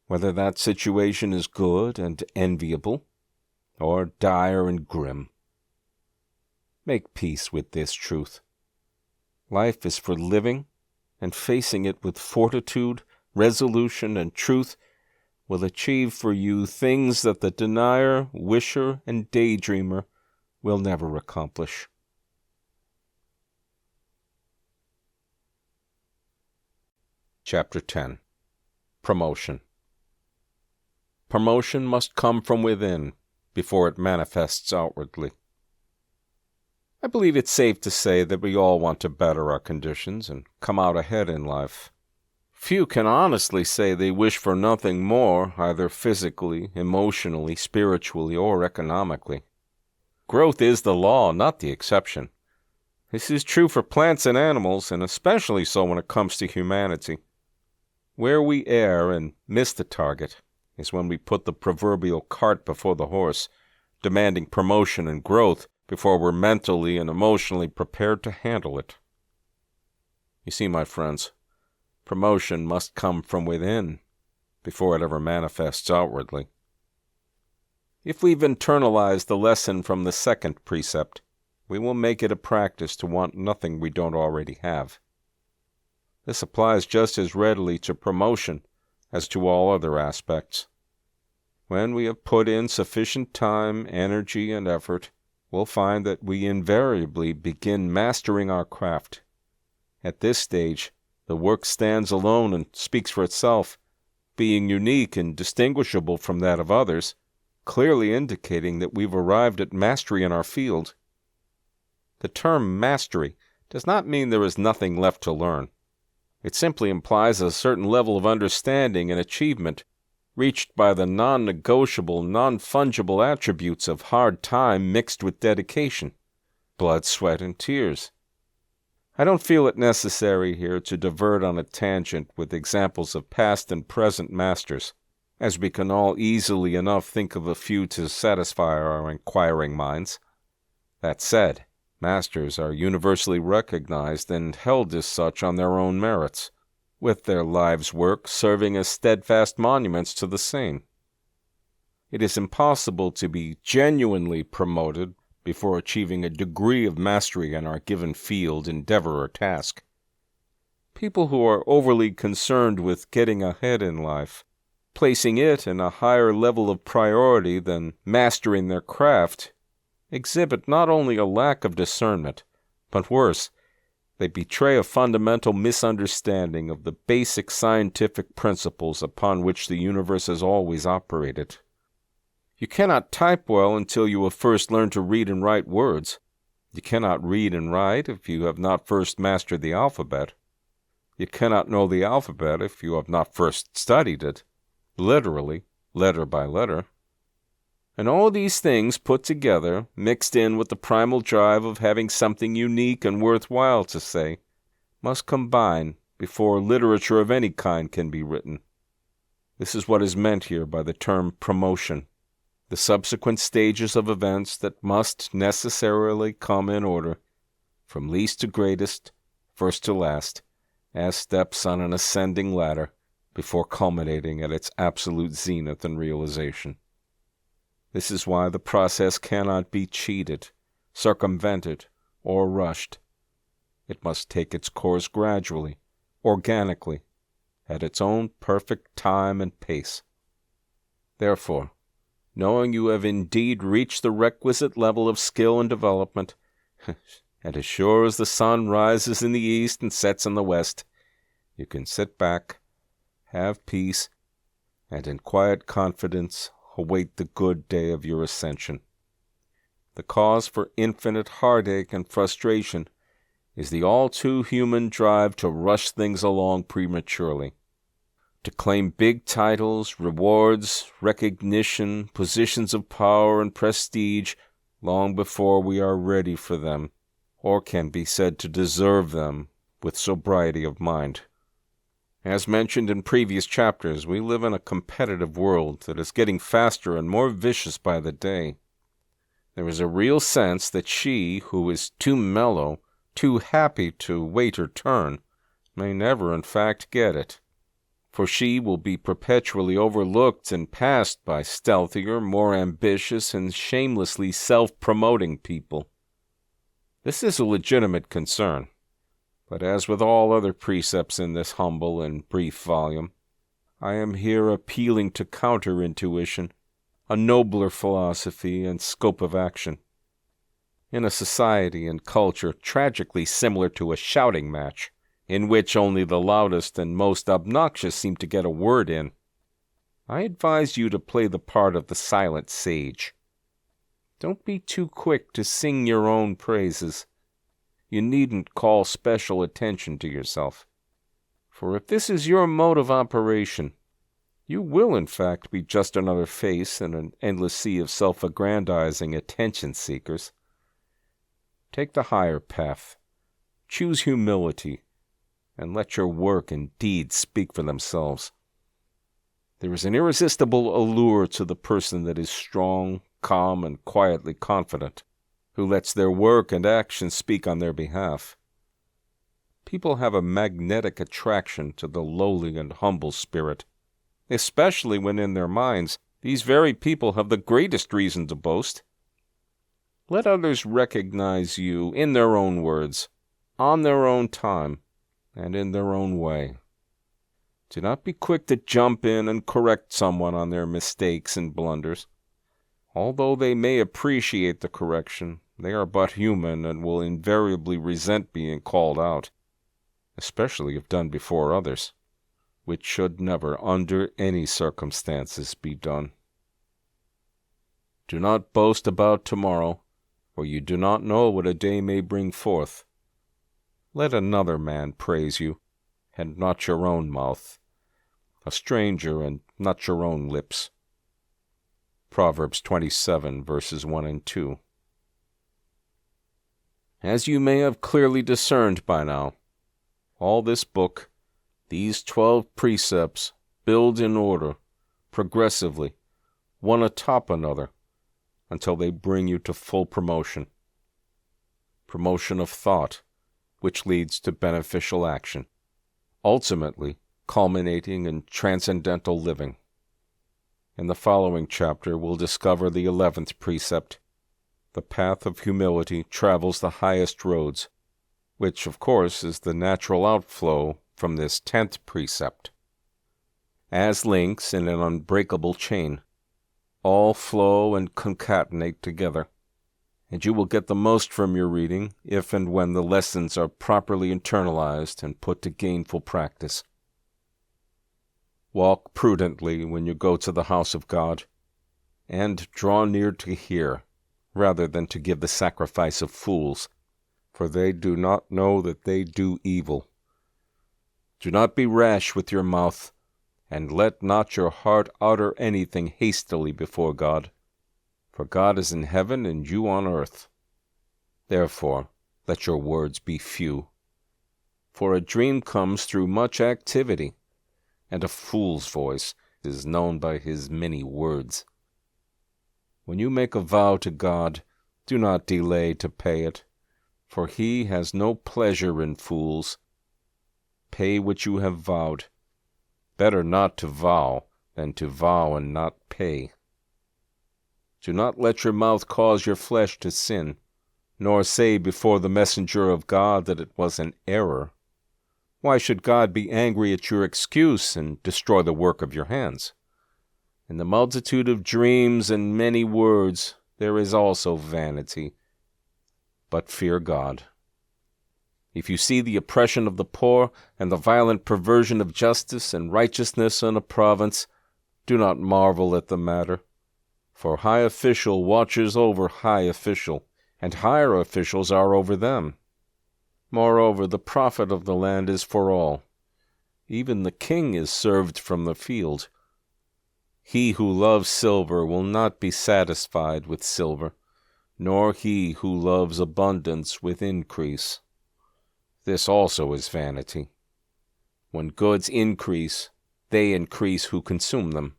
whether that situation is good and enviable, or dire and grim. Make peace with this truth. Life is for living, and facing it with fortitude, resolution, and truth will achieve for you things that the denier, wisher, and daydreamer will never accomplish. Chapter 10. Promotion. Promotion must come from within before it manifests outwardly. I believe it's safe to say that we all want to better our conditions and come out ahead in life. Few can honestly say they wish for nothing more, either physically, emotionally, spiritually, or economically. Growth is the law, not the exception. This is true for plants and animals, and especially so when it comes to humanity. Where we err and miss the target is when we put the proverbial cart before the horse, demanding promotion and growth before we're mentally and emotionally prepared to handle it. You see, my friends, promotion must come from within before it ever manifests outwardly. If we've internalized the lesson from the second precept, we will make it a practice to want nothing we don't already have. This applies just as readily to promotion as to all other aspects. When we have put in sufficient time, energy, and effort, we'll find that we invariably begin mastering our craft. At this stage, the work stands alone and speaks for itself, being unique and distinguishable from that of others, clearly indicating that we've arrived at mastery in our field. The term mastery does not mean there is nothing left to learn. It simply implies a certain level of understanding and achievement reached by the non-negotiable, non-fungible attributes of hard time mixed with dedication, blood, sweat, and tears. I don't feel it necessary here to divert on a tangent with examples of past and present masters, as we can all easily enough think of a few to satisfy our inquiring minds. That said, masters are universally recognized and held as such on their own merits, with their lives' work serving as steadfast monuments to the same. It is impossible to be genuinely promoted before achieving a degree of mastery in our given field, endeavor, or task. People who are overly concerned with getting ahead in life, placing it in a higher level of priority than mastering their craft, exhibit not only a lack of discernment, but worse, they betray a fundamental misunderstanding of the basic scientific principles upon which the universe has always operated. You cannot type well until you have first learned to read and write words. You cannot read and write if you have not first mastered the alphabet. You cannot know the alphabet if you have not first studied it, literally, letter by letter. And all these things put together, mixed in with the primal drive of having something unique and worthwhile to say, must combine before literature of any kind can be written. This is what is meant here by the term promotion, the subsequent stages of events that must necessarily come in order, from least to greatest, first to last, as steps on an ascending ladder, before culminating at its absolute zenith and realization. This is why the process cannot be cheated, circumvented, or rushed. It must take its course gradually, organically, at its own perfect time and pace. Therefore, knowing you have indeed reached the requisite level of skill and development, and as sure as the sun rises in the east and sets in the west, you can sit back, have peace, and in quiet confidence await the good day of your ascension. The cause for infinite heartache and frustration is the all-too-human drive to rush things along prematurely, to claim big titles, rewards, recognition, positions of power and prestige long before we are ready for them, or can be said to deserve them with sobriety of mind. As mentioned in previous chapters, we live in a competitive world that is getting faster and more vicious by the day. There is a real sense that she who is too mellow, too happy to wait her turn, may never in fact get it, for she will be perpetually overlooked and passed by stealthier, more ambitious, and shamelessly self-promoting people. This is a legitimate concern. But as with all other precepts in this humble and brief volume, I am here appealing to counter-intuition, a nobler philosophy and scope of action. In a society and culture tragically similar to a shouting match, in which only the loudest and most obnoxious seem to get a word in, I advise you to play the part of the silent sage. Don't be too quick to sing your own praises. You needn't call special attention to yourself. For if this is your mode of operation, you will in fact be just another face in an endless sea of self-aggrandizing attention-seekers. Take the higher path. Choose humility, and let your work and deeds speak for themselves. There is an irresistible allure to the person that is strong, calm, and quietly confident, who lets their work and actions speak on their behalf. People have a magnetic attraction to the lowly and humble spirit, especially when in their minds these very people have the greatest reason to boast. Let others recognize you in their own words, on their own time, and in their own way. Do not be quick to jump in and correct someone on their mistakes and blunders. Although they may appreciate the correction, they are but human and will invariably resent being called out, especially if done before others, which should never, under any circumstances, be done. Do not boast about tomorrow, for you do not know what a day may bring forth. Let another man praise you, and not your own mouth, a stranger and not your own lips. Proverbs 27, verses 1 and 2. As you may have clearly discerned by now, all this book, these 12 precepts, build in order, progressively, one atop another, until they bring you to full promotion. Promotion of thought, which leads to beneficial action, ultimately culminating in transcendental living. In the following chapter, we'll discover the 11th precept. The path of humility travels the highest roads, which, of course, is the natural outflow from this 10th precept. As links in an unbreakable chain, all flow and concatenate together, and you will get the most from your reading if and when the lessons are properly internalized and put to gainful practice. Walk prudently when you go to the house of God, and draw near to hear, rather than to give the sacrifice of fools, for they do not know that they do evil. Do not be rash with your mouth, and let not your heart utter anything hastily before God, for God is in heaven and you on earth. Therefore, let your words be few. For a dream comes through much activity, and a fool's voice is known by his many words. When you make a vow to God, do not delay to pay it, for he has no pleasure in fools. Pay what you have vowed. Better not to vow than to vow and not pay. Do not let your mouth cause your flesh to sin, nor say before the messenger of God that it was an error. Why should God be angry at your excuse and destroy the work of your hands? In the multitude of dreams and many words there is also vanity. But fear God. If you see the oppression of the poor and the violent perversion of justice and righteousness in a province, do not marvel at the matter. For high official watches over high official, and higher officials are over them. Moreover, the profit of the land is for all. Even the king is served from the field. He who loves silver will not be satisfied with silver, nor he who loves abundance with increase. This also is vanity. When goods increase, they increase who consume them.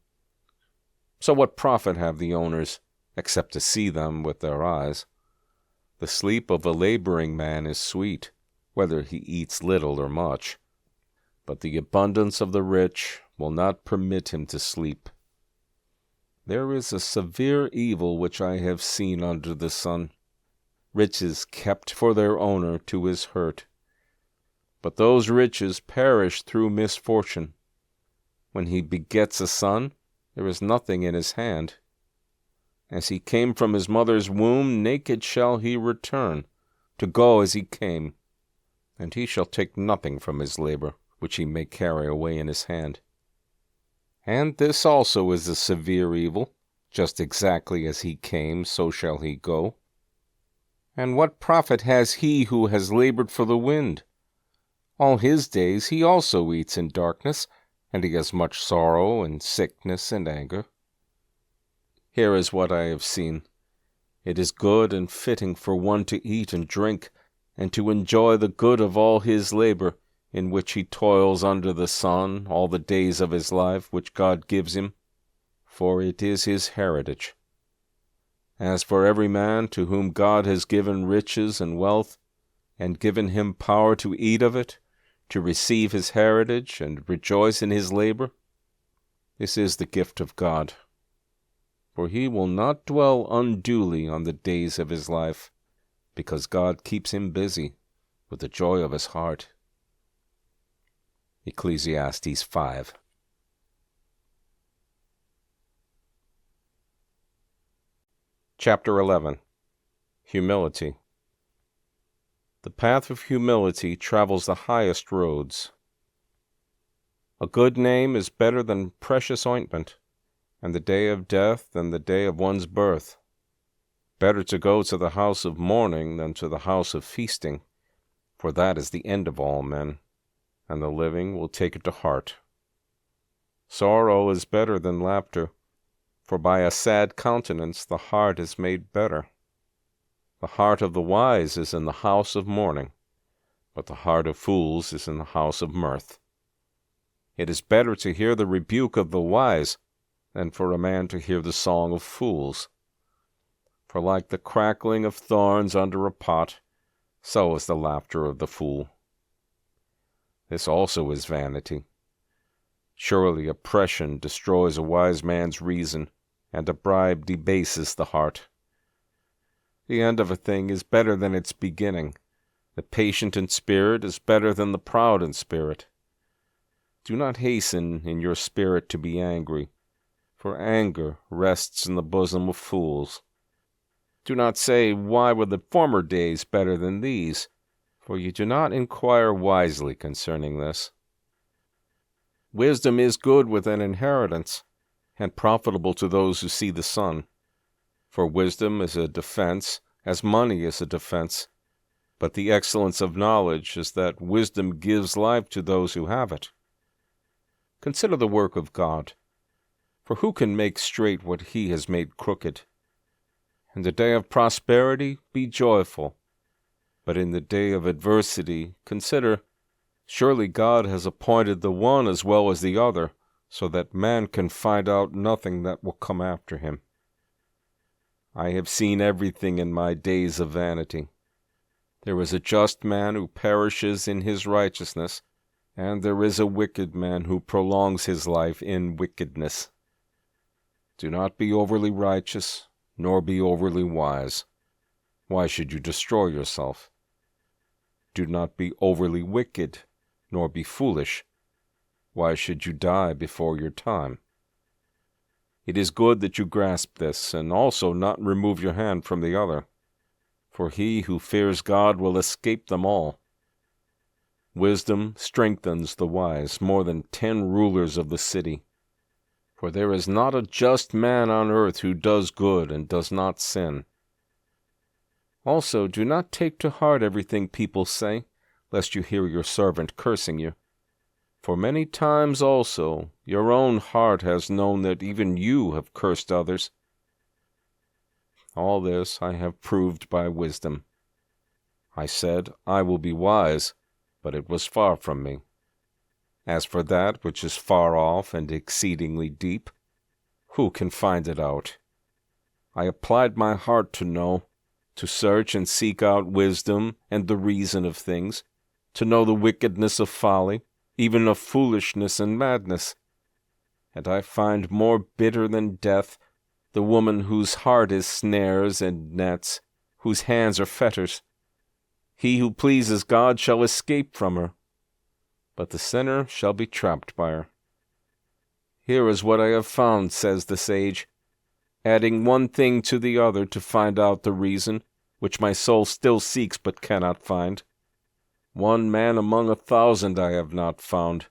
So what profit have the owners, except to see them with their eyes? The sleep of a laboring man is sweet, whether he eats little or much. But the abundance of the rich will not permit him to sleep. There is a severe evil which I have seen under the sun. Riches kept for their owner to his hurt. But those riches perish through misfortune. When he begets a son, there is nothing in his hand. As he came from his mother's womb, naked shall he return, to go as he came. And he shall take nothing from his labor, which he may carry away in his hand. And this also is a severe evil. Just exactly as he came, so shall he go. And what profit has he who has labored for the wind? All his days he also eats in darkness, and he has much sorrow and sickness and anger. Here is what I have seen. It is good and fitting for one to eat and drink, and to enjoy the good of all his labor, in which he toils under the sun all the days of his life which God gives him, for it is his heritage. As for every man to whom God has given riches and wealth, and given him power to eat of it, to receive his heritage and rejoice in his labor? This is the gift of God. For he will not dwell unduly on the days of his life, because God keeps him busy with the joy of his heart. Ecclesiastes 5. Chapter 11. Humility. The path of humility travels the highest roads. A good name is better than precious ointment, and the day of death than the day of one's birth. Better to go to the house of mourning than to the house of feasting, for that is the end of all men, and the living will take it to heart. Sorrow is better than laughter, for by a sad countenance the heart is made better. The heart of the wise is in the house of mourning, but the heart of fools is in the house of mirth. It is better to hear the rebuke of the wise than for a man to hear the song of fools. For like the crackling of thorns under a pot, so is the laughter of the fool. This also is vanity. Surely oppression destroys a wise man's reason, and a bribe debases the heart. The end of a thing is better than its beginning. The patient in spirit is better than the proud in spirit. Do not hasten in your spirit to be angry, for anger rests in the bosom of fools. Do not say, "Why were the former days better than these?" For you do not inquire wisely concerning this. Wisdom is good with an inheritance, and profitable to those who see the sun. For wisdom is a defense, as money is a defense. But the excellence of knowledge is that wisdom gives life to those who have it. Consider the work of God. For who can make straight what he has made crooked? In the day of prosperity, be joyful. But in the day of adversity, consider, surely God has appointed the one as well as the other, so that man can find out nothing that will come after him. I have seen everything in my days of vanity. There is a just man who perishes in his righteousness, and there is a wicked man who prolongs his life in wickedness. Do not be overly righteous, nor be overly wise. Why should you destroy yourself? Do not be overly wicked, nor be foolish. Why should you die before your time? It is good that you grasp this, and also not remove your hand from the other. For he who fears God will escape them all. Wisdom strengthens the wise more than 10 rulers of the city. For there is not a just man on earth who does good and does not sin. Also, do not take to heart everything people say, lest you hear your servant cursing you. For many times also your own heart has known that even you have cursed others. All this I have proved by wisdom. I said, I will be wise, but it was far from me. As for that which is far off and exceedingly deep, who can find it out? I applied my heart to know, to search and seek out wisdom and the reason of things, to know the wickedness of folly, even of foolishness and madness. And I find more bitter than death the woman whose heart is snares and nets, whose hands are fetters. He who pleases God shall escape from her, but the sinner shall be trapped by her. Here is what I have found, says the sage, adding one thing to the other to find out the reason, which my soul still seeks but cannot find. One man among 1,000 I have not found,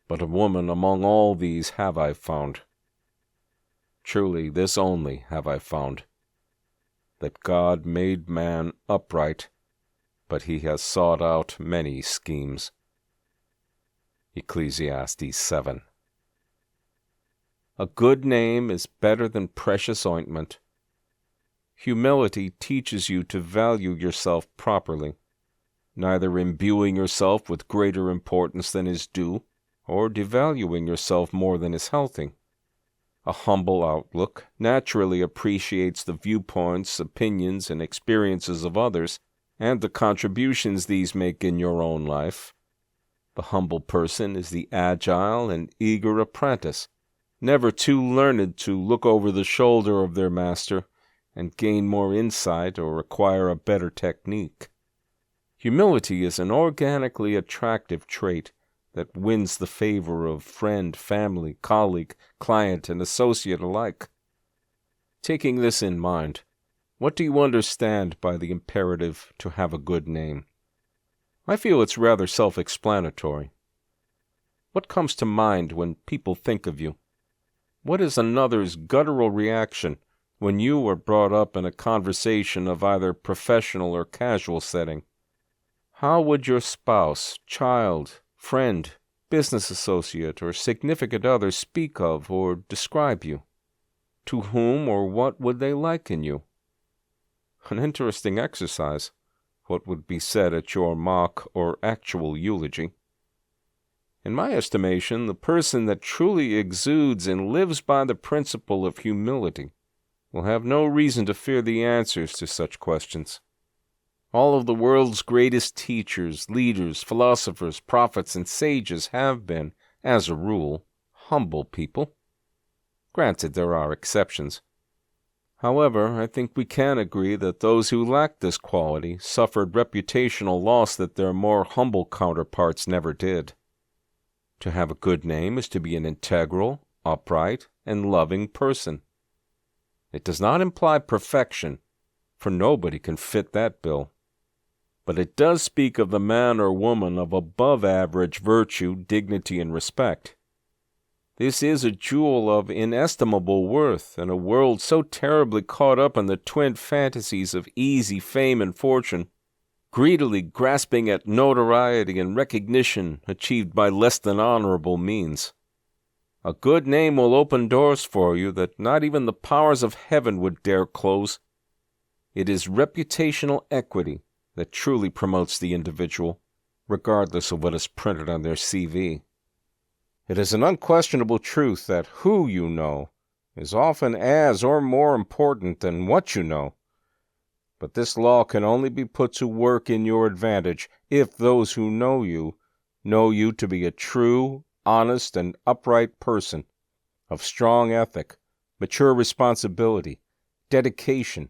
but a woman among all these have I found. Truly this only have I found, that God made man upright, but he has sought out many schemes. Ecclesiastes 7. A good name is better than precious ointment. Humility teaches you to value yourself properly, neither imbuing yourself with greater importance than is due, or devaluing yourself more than is healthy. A humble outlook naturally appreciates the viewpoints, opinions, and experiences of others, and the contributions these make in your own life. The humble person is the agile and eager apprentice, never too learned to look over the shoulder of their master and gain more insight or acquire a better technique. Humility is an organically attractive trait that wins the favor of friend, family, colleague, client, and associate alike. Taking this in mind, what do you understand by the imperative to have a good name? I feel it's rather self-explanatory. What comes to mind when people think of you? What is another's guttural reaction when you are brought up in a conversation of either professional or casual setting? How would your spouse, child, friend, business associate, or significant other speak of or describe you? To whom or what would they liken you? An interesting exercise. What would be said at your mock or actual eulogy? In my estimation, the person that truly exudes and lives by the principle of humility will have no reason to fear the answers to such questions. All of the world's greatest teachers, leaders, philosophers, prophets, and sages have been, as a rule, humble people. Granted, there are exceptions. However, I think we can agree that those who lacked this quality suffered reputational loss that their more humble counterparts never did. To have a good name is to be an integral, upright, and loving person. It does not imply perfection, for nobody can fit that bill. But it does speak of the man or woman of above-average virtue, dignity, and respect. This is a jewel of inestimable worth in a world so terribly caught up in the twin fantasies of easy fame and fortune, greedily grasping at notoriety and recognition achieved by less than honorable means. A good name will open doors for you that not even the powers of heaven would dare close. It is reputational equity that truly promotes the individual, regardless of what is printed on their CV. It is an unquestionable truth that who you know is often as or more important than what you know. But this law can only be put to work in your advantage if those who know you to be a true, honest, and upright person, of strong ethic, mature responsibility, dedication,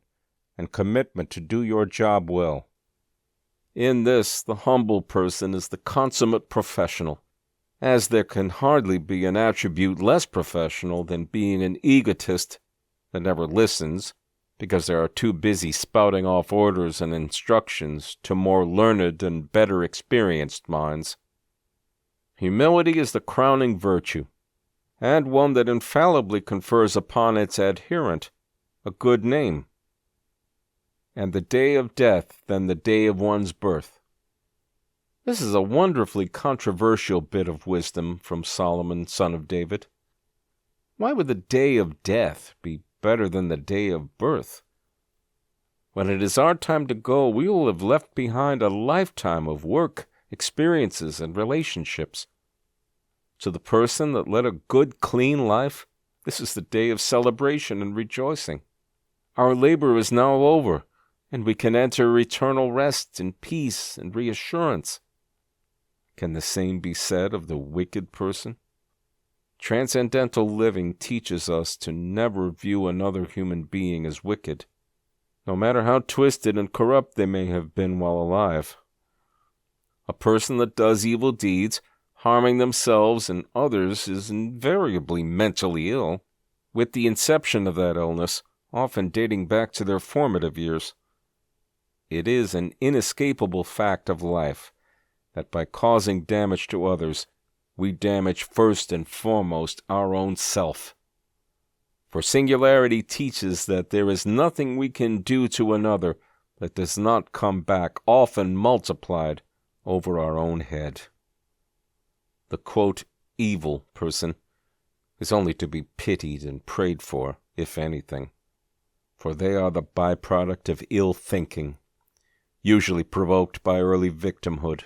and commitment to do your job well. In this, the humble person is the consummate professional, as there can hardly be an attribute less professional than being an egotist that never listens because they are too busy spouting off orders and instructions to more learned and better experienced minds. Humility is the crowning virtue, and one that infallibly confers upon its adherent a good name. And the day of death than the day of one's birth. This is a wonderfully controversial bit of wisdom from Solomon, son of David. Why would the day of death be better than the day of birth? When it is our time to go, we will have left behind a lifetime of work, experiences, and relationships. To the person that led a good, clean life, this is the day of celebration and rejoicing. Our labor is now over, and we can enter eternal rest and peace and reassurance. Can the same be said of the wicked person? Transcendental living teaches us to never view another human being as wicked, no matter how twisted and corrupt they may have been while alive. A person that does evil deeds, harming themselves and others, is invariably mentally ill, with the inception of that illness often dating back to their formative years. It is an inescapable fact of life that by causing damage to others, we damage first and foremost our own self. For Singularity teaches that there is nothing we can do to another that does not come back, often multiplied, over our own head. The, quote, evil person is only to be pitied and prayed for, if anything, for they are the byproduct of ill thinking, usually provoked by early victimhood,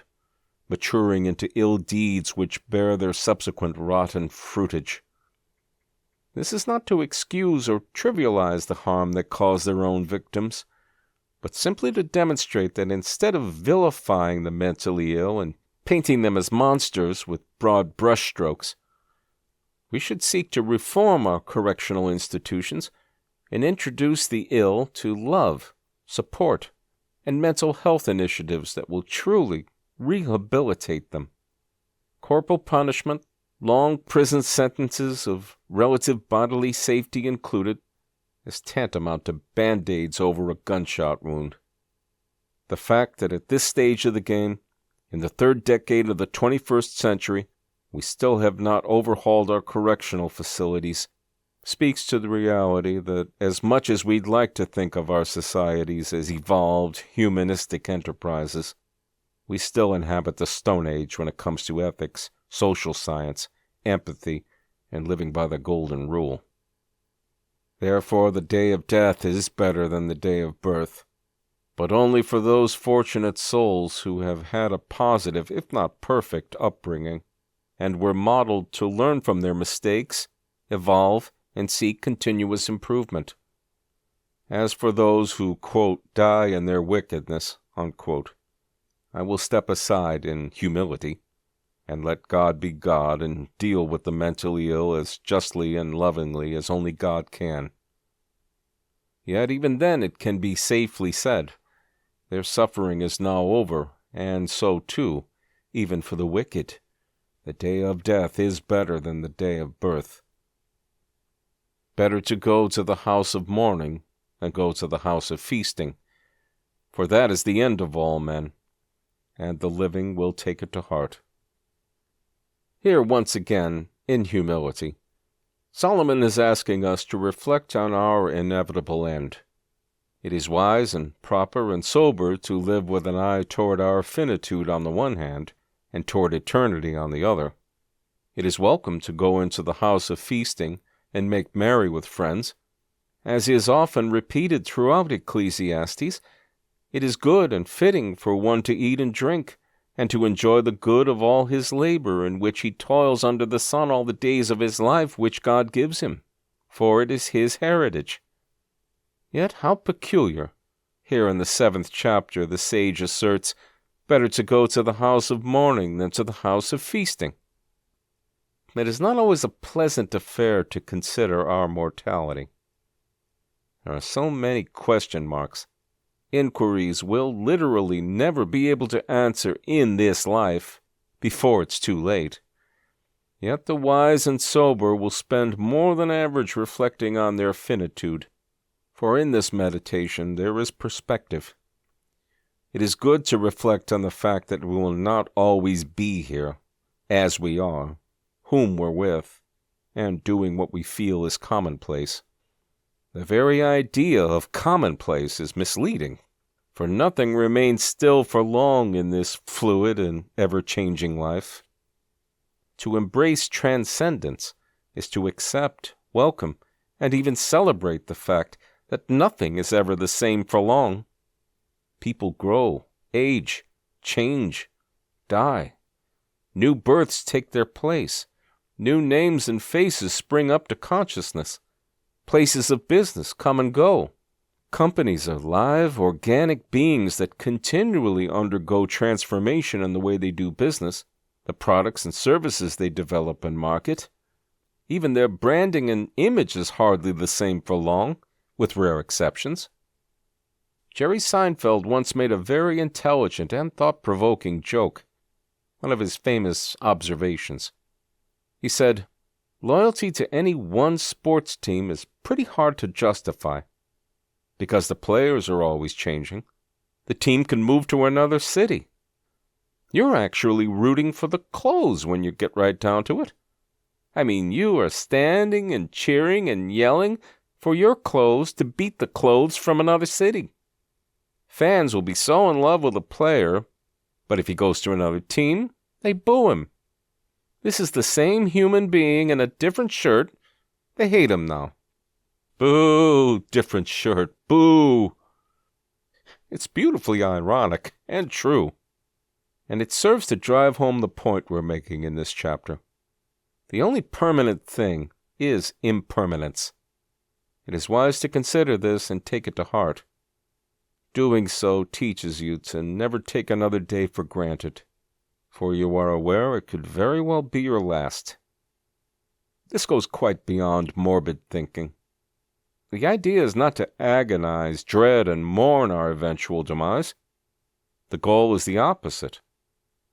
maturing into ill deeds which bear their subsequent rotten fruitage. This is not to excuse or trivialize the harm they cause their own victims, but simply to demonstrate that instead of vilifying the mentally ill and painting them as monsters with broad brushstrokes. We should seek to reform our correctional institutions and introduce the ill to love, support, and mental health initiatives that will truly rehabilitate them. Corporal punishment, long prison sentences of relative bodily safety included, is tantamount to band-aids over a gunshot wound. The fact that at this stage of the game, in the third decade of the 21st century, we still have not overhauled our correctional facilities speaks to the reality that as much as we'd like to think of our societies as evolved, humanistic enterprises, we still inhabit the Stone Age when it comes to ethics, social science, empathy, and living by the golden rule. Therefore, the day of death is better than the day of birth, but only for those fortunate souls who have had a positive, if not perfect, upbringing, and were modeled to learn from their mistakes, evolve, and seek continuous improvement. As for those who, quote, die in their wickedness, unquote, I will step aside in humility and let God be God and deal with the mentally ill as justly and lovingly as only God can. Yet even then it can be safely said, their suffering is now over, and so too, even for the wicked, the day of death is better than the day of birth. Better to go to the house of mourning than go to the house of feasting, for that is the end of all men, and the living will take it to heart. Here once again, in humility, Solomon is asking us to reflect on our inevitable end. It is wise and proper and sober to live with an eye toward our finitude on the one hand, and toward eternity on the other. It is welcome to go into the house of feasting and make merry with friends. As is often repeated throughout Ecclesiastes, it is good and fitting for one to eat and drink, and to enjoy the good of all his labor in which he toils under the sun all the days of his life which God gives him, for it is his heritage. Yet how peculiar! Here in the 7th chapter the sage asserts, better to go to the house of mourning than to the house of feasting. It is not always a pleasant affair to consider our mortality. There are so many question marks, inquiries we'll literally never be able to answer in this life, before it's too late. Yet the wise and sober will spend more than average reflecting on their finitude, for in this meditation there is perspective. It is good to reflect on the fact that we will not always be here, as we are, whom we're with, and doing what we feel is commonplace. The very idea of commonplace is misleading, for nothing remains still for long in this fluid and ever-changing life. To embrace transcendence is to accept, welcome, and even celebrate the fact that nothing is ever the same for long. People grow, age, change, die. New births take their place. New names and faces spring up to consciousness. Places of business come and go. Companies are live, organic beings that continually undergo transformation in the way they do business, the products and services they develop and market. Even their branding and image is hardly the same for long, with rare exceptions. Jerry Seinfeld once made a very intelligent and thought-provoking joke, one of his famous observations. He said, "Loyalty to any one sports team is pretty hard to justify, because the players are always changing. The team can move to another city. You're actually rooting for the clothes when you get right down to it. I mean, you are standing and cheering and yelling for your clothes to beat the clothes from another city. Fans will be so in love with a player, but if he goes to another team, they boo him. This is the same human being in a different shirt. They hate him now. Boo, different shirt, boo." It's beautifully ironic and true, and it serves to drive home the point we're making in this chapter. The only permanent thing is impermanence. It is wise to consider this and take it to heart. Doing so teaches you to never take another day for granted. for you are aware it could very well be your last. This goes quite beyond morbid thinking. The idea is not to agonize, dread, and mourn our eventual demise. The goal is the opposite.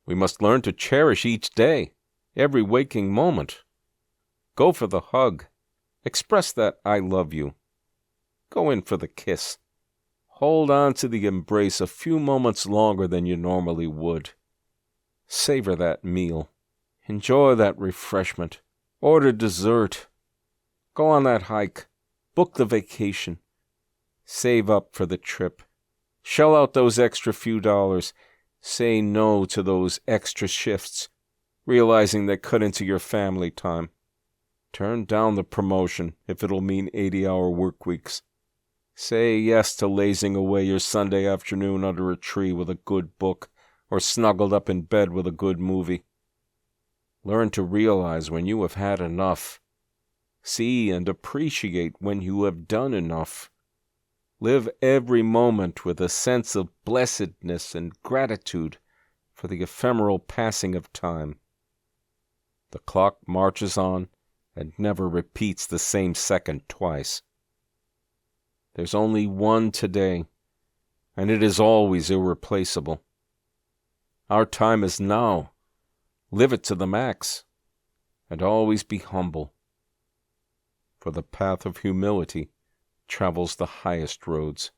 We must learn to cherish each day, every waking moment. Go for the hug. Express that I love you. Go in for the kiss. Hold on to the embrace a few moments longer than you normally would. Savor that meal. Enjoy that refreshment. Order dessert. Go on that hike. Book the vacation. Save up for the trip. Shell out those extra few dollars. Say no to those extra shifts, realizing they cut into your family time. Turn down the promotion if it'll mean 80-hour work weeks. Say yes to lazing away your Sunday afternoon under a tree with a good book or snuggled up in bed with a good movie. Learn to realize when you have had enough. See and appreciate when you have done enough. Live every moment with a sense of blessedness and gratitude for the ephemeral passing of time. The clock marches on and never repeats the same second twice. There's only one today, and it is always irreplaceable. Our time is now. Live it to the max, and always be humble. For the path of humility travels the highest roads.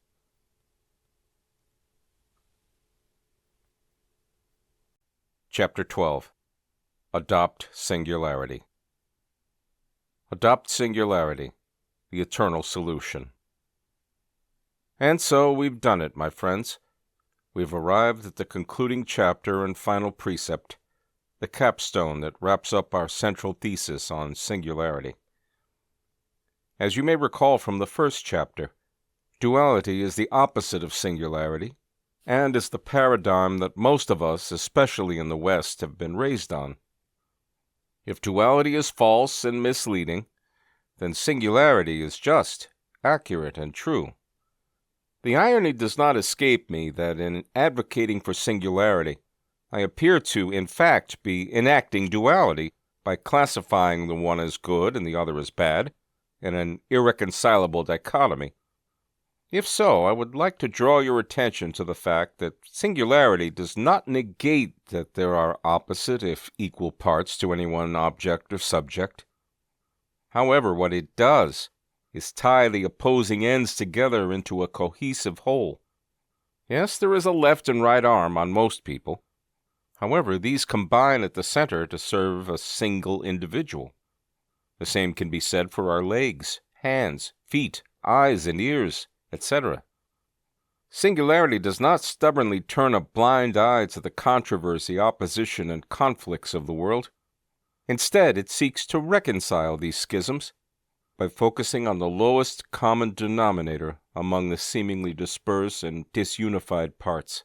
Chapter 12. Adopt Singularity. Adopt Singularity, the eternal solution. And so we've done it, my friends. We've arrived at the concluding chapter and final precept, the capstone that wraps up our central thesis on singularity. As you may recall from the first chapter, duality is the opposite of singularity, and is the paradigm that most of us, especially in the West, have been raised on. If duality is false and misleading, then singularity is just, accurate, and true. The irony does not escape me that in advocating for singularity, I appear to, in fact, be enacting duality by classifying the one as good and the other as bad, in an irreconcilable dichotomy. If so, I would like to draw your attention to the fact that singularity does not negate that there are opposite, if equal, parts to any one object or subject. However, what it does is tie the opposing ends together into a cohesive whole. Yes, there is a left and right arm on most people. However, these combine at the center to serve a single individual. The same can be said for our legs, hands, feet, eyes, and ears, etc. Singularity does not stubbornly turn a blind eye to the controversy, opposition, and conflicts of the world. Instead, it seeks to reconcile these schisms by focusing on the lowest common denominator among the seemingly dispersed and disunified parts.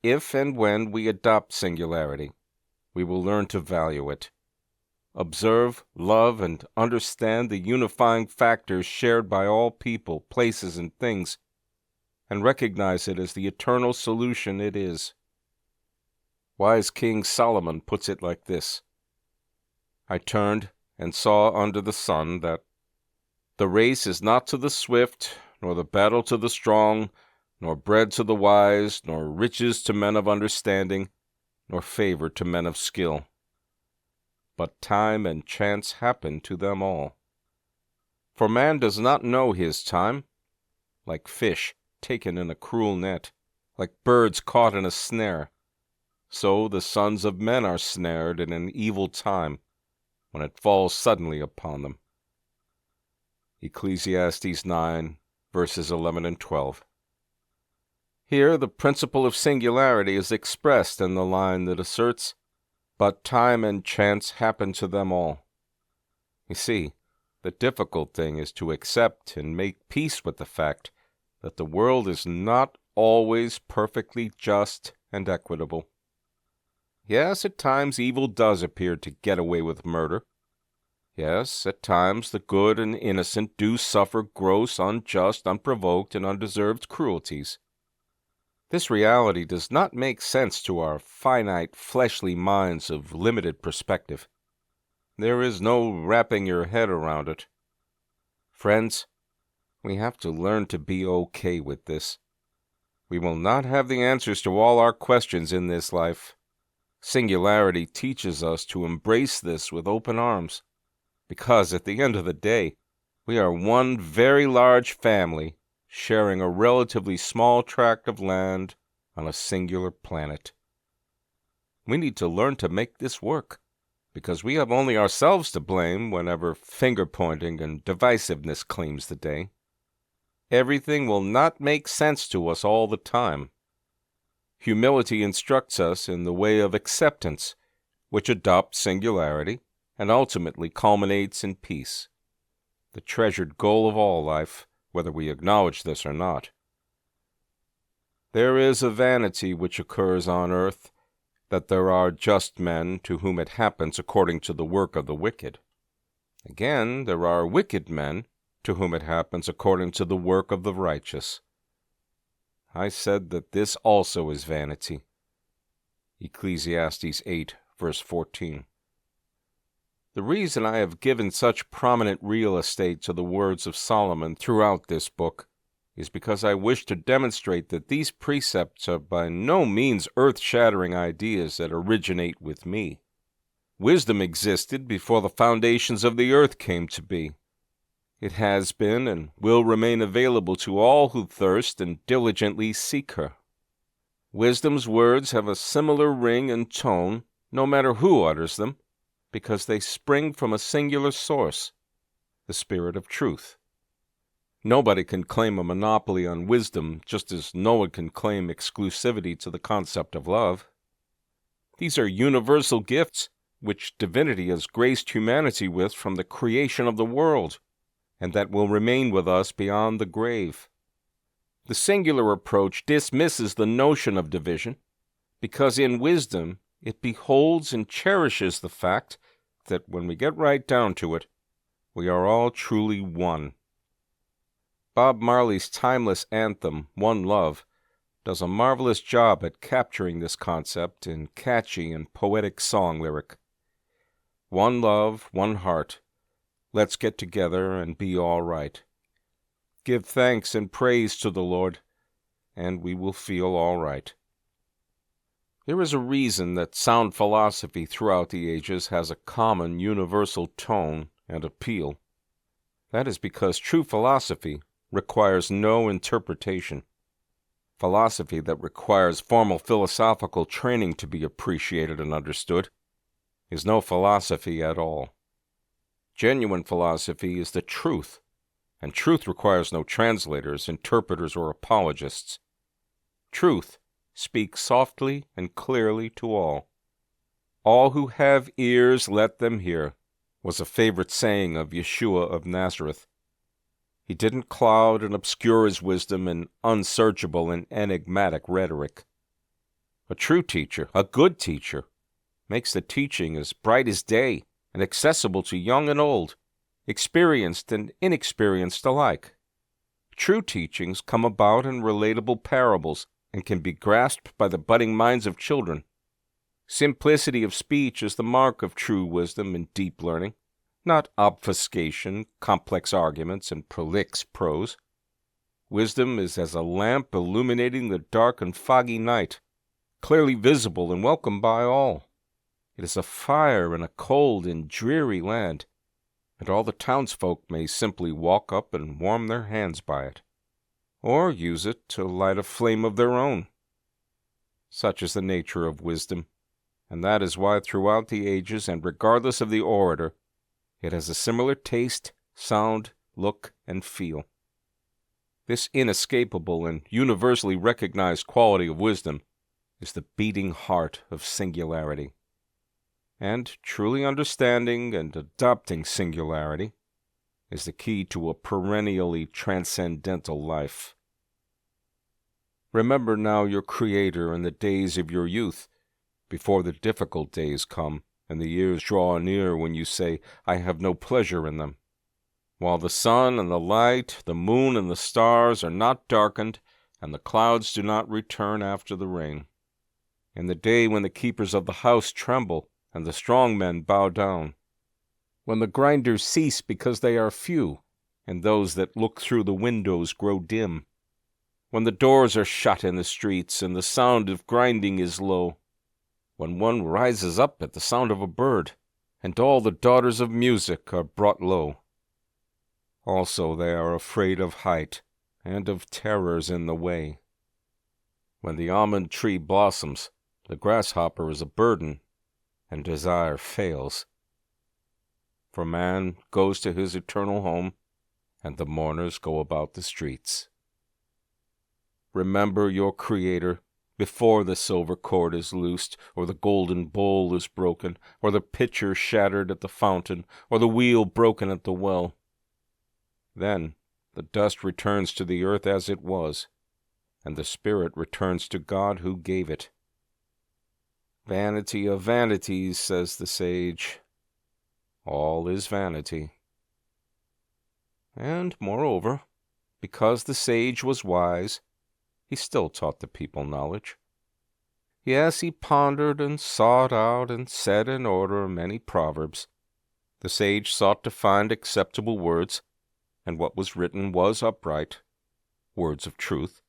If and when we adopt singularity, we will learn to value it. Observe, love, and understand the unifying factors shared by all people, places, and things, and recognize it as the eternal solution it is. Wise King Solomon puts it like this: I turned and saw under the sun that the race is not to the swift, nor the battle to the strong, nor bread to the wise, nor riches to men of understanding, nor favor to men of skill. But time and chance happen to them all. For man does not know his time, like fish taken in a cruel net, like birds caught in a snare. So the sons of men are snared in an evil time, when it falls suddenly upon them. Ecclesiastes 9, verses 11 and 12. Here the principle of singularity is expressed in the line that asserts, but time and chance happen to them all. You see, the difficult thing is to accept and make peace with the fact that the world is not always perfectly just and equitable. Yes, at times evil does appear to get away with murder. Yes, at times the good and innocent do suffer gross, unjust, unprovoked, and undeserved cruelties. This reality does not make sense to our finite, fleshly minds of limited perspective. There is no wrapping your head around it. Friends, we have to learn to be okay with this. We will not have the answers to all our questions in this life. Singularity teaches us to embrace this with open arms, because at the end of the day, we are one very large family sharing a relatively small tract of land on a singular planet. We need to learn to make this work, because we have only ourselves to blame whenever finger-pointing and divisiveness claims the day. Everything will not make sense to us all the time. Humility instructs us in the way of acceptance, which adopts singularity and ultimately culminates in peace, the treasured goal of all life, whether we acknowledge this or not. There is a vanity which occurs on earth, that there are just men to whom it happens according to the work of the wicked. Again, there are wicked men to whom it happens according to the work of the righteous. I said that this also is vanity. Ecclesiastes 8, verse 14. The reason I have given such prominent real estate to the words of Solomon throughout this book is because I wish to demonstrate that these precepts are by no means earth-shattering ideas that originate with me. Wisdom existed before the foundations of the earth came to be. It has been and will remain available to all who thirst and diligently seek her. Wisdom's words have a similar ring and tone, no matter who utters them, because they spring from a singular source, the Spirit of Truth. Nobody can claim a monopoly on wisdom, just as no one can claim exclusivity to the concept of love. These are universal gifts which divinity has graced humanity with from the creation of the world, and that will remain with us beyond the grave. The singular approach dismisses the notion of division, because in wisdom it beholds and cherishes the fact that when we get right down to it, we are all truly one. Bob Marley's timeless anthem, One Love, does a marvelous job at capturing this concept in catchy and poetic song lyric. One love, one heart. Let's get together and be all right. Give thanks and praise to the Lord, and we will feel all right. There is a reason that sound philosophy throughout the ages has a common universal tone and appeal. That is because true philosophy requires no interpretation. Philosophy that requires formal philosophical training to be appreciated and understood is no philosophy at all. Genuine philosophy is the truth, and truth requires no translators, interpreters, or apologists. Truth speaks softly and clearly to all. All who have ears, let them hear, was a favorite saying of Yeshua of Nazareth. He didn't cloud and obscure his wisdom in unsearchable and enigmatic rhetoric. A true teacher, a good teacher, makes the teaching as bright as day and accessible to young and old, experienced and inexperienced alike. True teachings come about in relatable parables and can be grasped by the budding minds of children. Simplicity of speech is the mark of true wisdom and deep learning, not obfuscation, complex arguments, and prolix prose. Wisdom is as a lamp illuminating the dark and foggy night, clearly visible and welcomed by all. It is a fire in a cold and dreary land, and all the townsfolk may simply walk up and warm their hands by it, or use it to light a flame of their own. Such is the nature of wisdom, and that is why throughout the ages and regardless of the orator, it has a similar taste, sound, look, and feel. This inescapable and universally recognized quality of wisdom is the beating heart of singularity. And truly understanding and adopting singularity is the key to a perennially transcendental life. Remember now your Creator in the days of your youth, before the difficult days come, and the years draw near when you say, I have no pleasure in them. While the sun and the light, the moon and the stars are not darkened, and the clouds do not return after the rain. In the day when the keepers of the house tremble, and the strong men bow down, when the grinders cease because they are few, and those that look through the windows grow dim, when the doors are shut in the streets, and the sound of grinding is low, when one rises up at the sound of a bird, and all the daughters of music are brought low. Also they are afraid of height, and of terrors in the way. When the almond tree blossoms, the grasshopper is a burden, and desire fails. For man goes to his eternal home, and the mourners go about the streets. Remember your Creator before the silver cord is loosed, or the golden bowl is broken, or the pitcher shattered at the fountain, or the wheel broken at the well. Then the dust returns to the earth as it was, and the spirit returns to God who gave it. Vanity of vanities, says the sage. All is vanity. And, moreover, because the sage was wise, he still taught the people knowledge. Yes, he pondered and sought out and set in order many proverbs. The sage sought to find acceptable words, and what was written was upright, words of truth.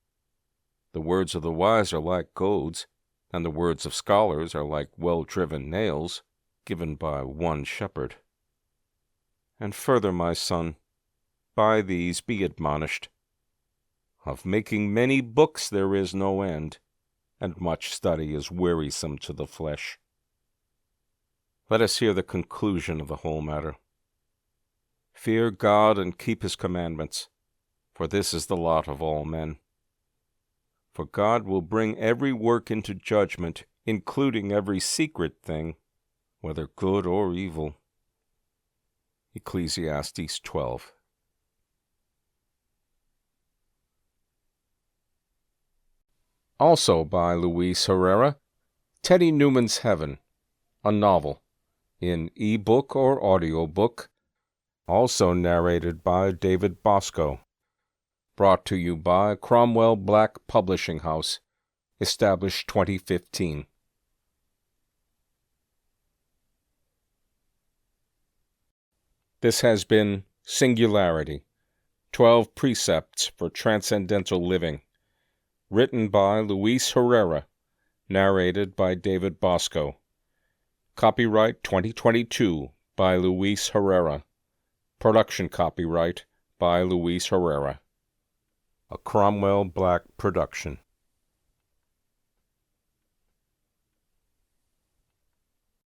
The words of the wise are like goads, and the words of scholars are like well-driven nails, given by one shepherd. And further, my son, by these be admonished. Of making many books there is no end, and much study is wearisome to the flesh. Let us hear the conclusion of the whole matter. Fear God and keep his commandments, for this is the lot of all men. For God will bring every work into judgment, including every secret thing, whether good or evil. Ecclesiastes 12. Also by Luis Herrera, Teddy Newman's Heaven, a novel, in e-book or audiobook, also narrated by David Bosco. Brought to you by Cromwell Black Publishing House, established 2015. This has been Singularity, 12 Precepts for Transcendental Living, written by Luis Herrera, narrated by David Bosco. Copyright 2022 by Luis Herrera. Production copyright by Luis Herrera. A Cromwell Black production.